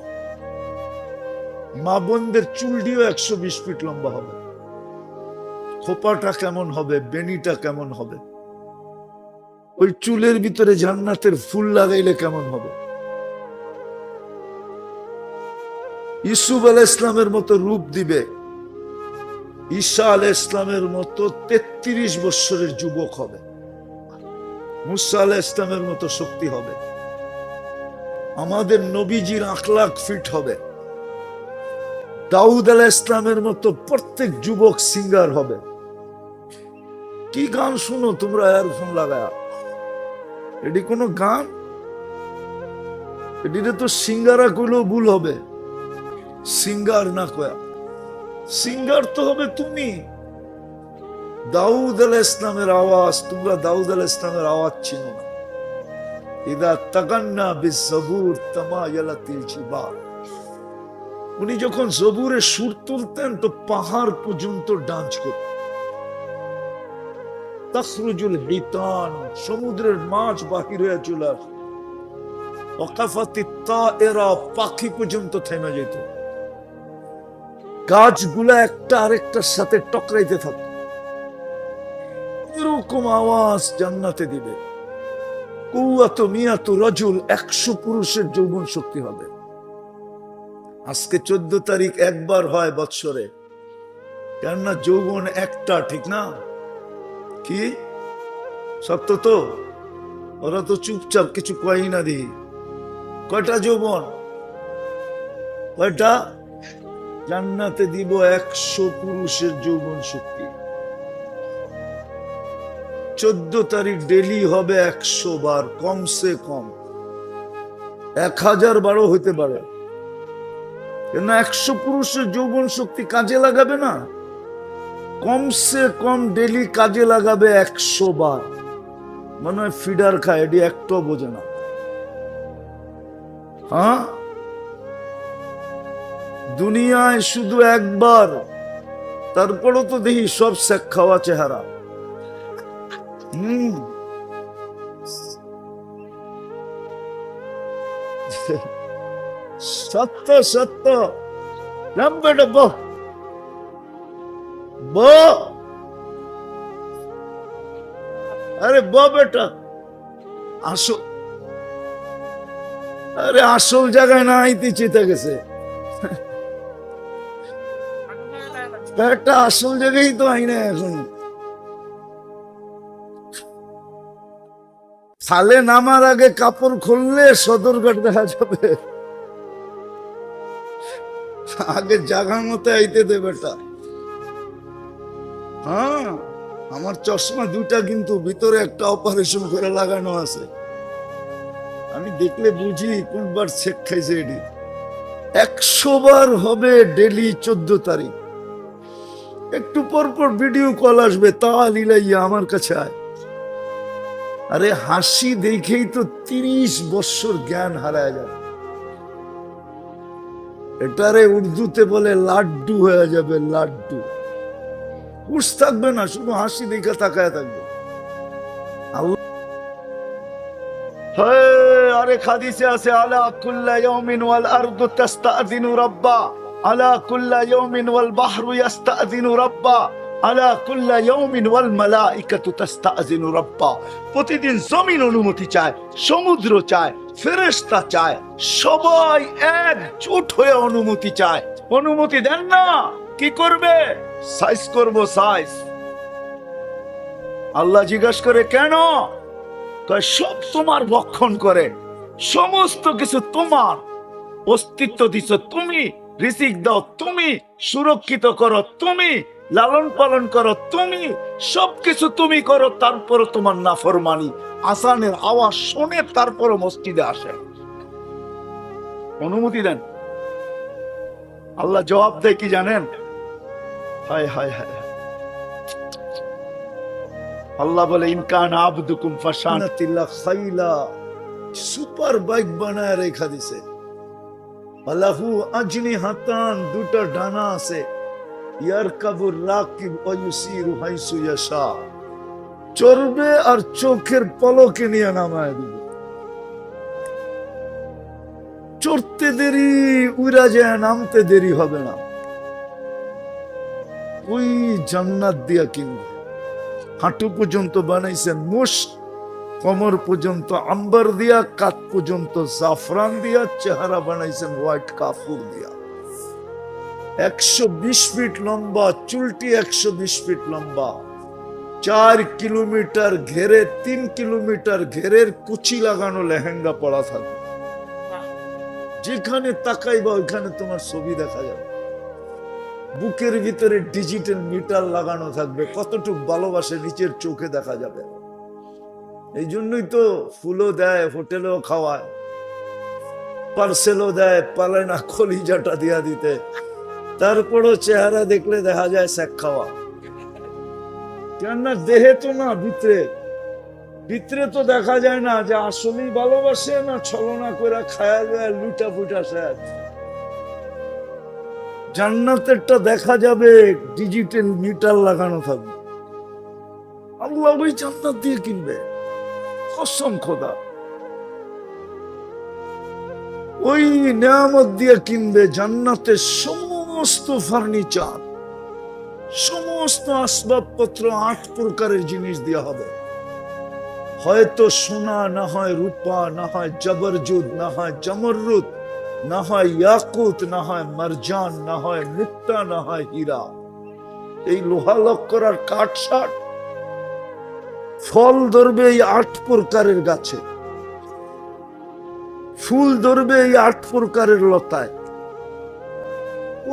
[SPEAKER 1] মা বোনদের চুলটিও 120 ফিট লম্বা হবে। খোপাটা কেমন হবে, বেনিটা কেমন হবে, ওই চুলের ভিতরে জান্নাতের ফুল লাগাইলে কেমন হবে। ইসুফ আলাইহিস ইসলামের মতো রূপ দিবে, ঈসা আলাইহিস ইসলামের মতো 33 বছরের যুবক হবে, মুসা আলাইহিস ইসলামের মতো শক্তি হবে, আমাদের নবীজির 8 লাখ ফিট হবে, দাউদ আলাইহিস ইসলামের মতো প্রত্যেক যুবক সিঙ্গার হবে। কি গান শুনো তোমরা ইয়ারফোন লাগায়া? এটি কোনো গান? এটিতে তো সিঙ্গারা কইলেও ভুল হবে। সিঙ্গার না কয়া, সিঙ্গার তো হবে তুমি। দাউদ আলাইহিস ইসলামের আওয়াজ, তোমরা দাউদ আলাইহিস ইসলামের আওয়াজ চিনো না। ইদা তাগান্না বিজবুর তামায়ালাতিল জিবাল, উনি যখন জবুরে সুর তুলতেন তো পাহাড় পর্যন্ত ডান্স করতেন। তাখরুজুল হিতান, সমুদ্রের মাছ বাহির হয়ে চলে আসে। ওয়াকাফাতিত তায়রা, পাখি পর্যন্ত থেমে যেত। গাছগুলা একটা আরেকটার সাথে টকরাইতে থাকত। এরকম আওয়াজ জান্নাতে দিবে। কুওয়াত মিয়াতু রাজুল, 100 পুরুষের যৌবন শক্তি হবে। আজকে 14 তারিখ একবার হয় বৎসরে, কেননা যৌবন একটা, ঠিক না? কি সত্য তো? ওরা তো চুপচাপ কিছু কয়ই না। দি কয়টা যৌবন? কয়টা? জান্নাতে দিব 100 পুরুষের যৌবন শক্তি। 14 তারিখ ডেলি হবে 100 বার, কমসে কম 1000 বারও হইতে পারে। কেন 100 পুরুষের যৌবন শক্তি কাজে লাগাবে না? কমসে কম ডেলি কাজে লাগাবে 100 বার। মনে হয় ফিডার খায়, এটি একটাও বোঝে না। হ্যাঁ, দুনিয়ায় শুধু একবার, তারপরও তো দেখি সব শেখ খাওয়া চেহারা। সত্য সত্য। বেটা বহ বহ, আরে বহ বেটা, আসো। আরে আসল জায়গায় না আইতে চেতে গেছে। একটা আসল জায়গায় তো আই না এখন। খালে নামার আগে কাপড় খুললে সদরঘাট দেখা যাবে। আগে জাগার মতো আইতে দে বেটা। হ্যাঁ, আমার চশমা 2টা কিন্তু ভিতরে একটা অপারেশন করে লাগানো আছে। আমি দেখলে বুঝি কোনবার চেক খাইছে। এটি 100 বার হবে ডেলি 14 তারিখ। একটু পর পর ভিডিও কল আসবে, তা লিলাইয়া আমার কাছে আয়। আরে হাসি দেখেই তো 30 বছর জ্ঞান হারায় যাবে। এটারে উর্দুতে বলে লাড্ডু হয়ে যাবে, লাড্ডু। হুশ থাকবে না, শুধু হাসি দেখে তাকায় থাকবে। আরে হাদিসে আছে, আলা কুল্লা ইয়াউমিন ওয়াল আরদু তাস্তাযিনু রাব্বা, আলা কুল্লা ইয়াউমিন ওয়াল বাহরু ইস্তাযিনু রাব্বা, আলা কুল্লা ইয়াউমিন ওয়াল মালাইকাতু তাস্তাযিনু রাব্বা। প্রতিদিন জমিন অনুমতি চায়, সমুদ্র চায়, ফেরেশতা চায়, সবাই একজোট হয়ে অনুমতি চায়। অনুমতি দেন না, কি করবে? সাইজ করব, সাইজ। আল্লাহ জিজ্ঞাসা করে কেন? সব তোমার ভক্ষণ করে, সমস্ত কিছু তোমার। অস্তিত্ব দিছ তুমি, রিজিক দাও তুমি, সুরক্ষিত করো তুমি, লালন পালন করো তুমি, সবকিছু তুমি করো। তারপরও তোমার নাফরমানি। আজানের আওয়াজ শুনে তারপরও মসজিদে আসে, অনুমতি দেন। আল্লাহ জবাব দেয় কি জানেন? হায় হায় হায়। আল্লাহ বলে, ইনকান আবদুকুম ফাশানাতিল্লাহ খাইলা, সুপার বাইক বানায় রেখা দিছে। আল্লাহু আজনিহাতান, 2টা ডানা আছে। ইয়ারকাবুর রাকিব ওয়া ইউসিরু হাইসু ইয়াশা, চড়বে আর চোখের পলকে নিয়ে নামায় দিবে। চড়তে দেরি, উড়া যায় নামতে দেরি হবে না। ওই জান্নাত দিয়া কিনবে। হাঁটু পর্যন্ত বানাইছেন মুশক, কমর পর্যন্ত আম্বার দিয়া, কাত পর্যন্ত জাফরান দিয়া, চেহারা বানাইছেন হোয়াইট কাফুর দিয়া। 120 ফিট লম্বা, চুলটি 120 ফিট লম্বা, 4 কিলোমিটার ঘেরে, 3 কিলোমিটার ঘেরের কুচি লাগানো লেহেঙ্গা পড়া থাকবে। যেখানে তাকাইবা ওইখানে তোমার ছবি দেখা যাবে। বুকের ভিতরে ডিজিটাল মিটার লাগানো থাকবে, কতটুক ভালোবাসে নিচের চোখে দেখা যাবে। এই জন্যই তো ফুলও দেয়, হোটেলেও খাওয়ায়, পার্সেলও দেয়, পালে না কলিজাটা দিয়া দিতে। তারপরও চেহারা দেখলে দেখা যায় শেখ খাওয়া। কেননা দেহে তো না, ভিতরে ভিতরে তো দেখা যায় না যে আসলেই ভালোবাসে না ছলনা করে খায়া যায় লুটা ফুটা শেখ। জান্নাতেরটা দেখা যাবে, ডিজিটাল মিটার লাগানো থাকবে। আল্লাহ ওই জান্নাত দিয়ে কিনবে, কসম খোদা। ওই নিয়ামত দিয়ে কিনবে। জান্নাতের সমস্ত ফার্নিচার, সমস্ত আসবাবপত্র 8 প্রকারের জিনিস দেওয়া হবে। হয়তো সোনা, না হয় রূপা, না হয় জবরজুদ, না হয় জমররুদ, না হয় ইয়াকুত, না হয় মারজান, না হয় মুক্তা, না হয় হীরা। এই লোহা লক্করার কাঠসাট। ফল ধরবে এই 8 প্রকারের গাছে, ফুল ধরবে এই 8 প্রকারের লতায়।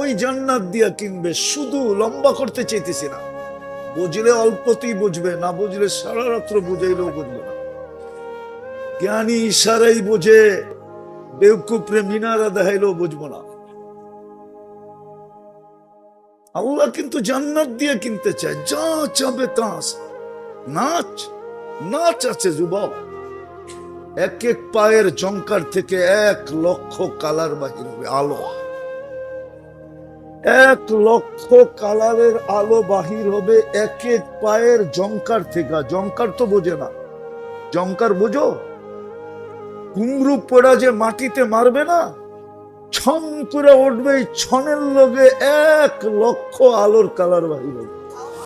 [SPEAKER 1] ওই জান্নাত দিয়া কিনবে। শুধু লম্বা করতে চাইতেছি না, বুঝলে অল্পতেই বুঝবে, না বুঝলে সারা রাত্র বুঝাইলেও বুঝবে না। জ্ঞানী ইশারাই বোঝে, বেউকুফরে মিনারা দেখাইলেও বুঝবো না। আল্লাহ কিন্তু জান্নাত দিয়ে কিনতে চায়। যা চাবে তা। নাচ, নাচ আছে যুবক। এক এক পায়ের জঙ্কার থেকে 1 লক্ষ কালার বাহির হবে, আলো। 1 লক্ষ কালারের আলো বাহির হবে এক এক পায়ের জঙ্কার থেকে। জঙ্কার তো বোঝে না, জঙ্কার বোঝো? কুমড়ু পোড়া যে মাটিতে মারবে না, ছন করে উঠবে, এই ছনের লগে 1 লক্ষ আলোর কালার বাহির হবে।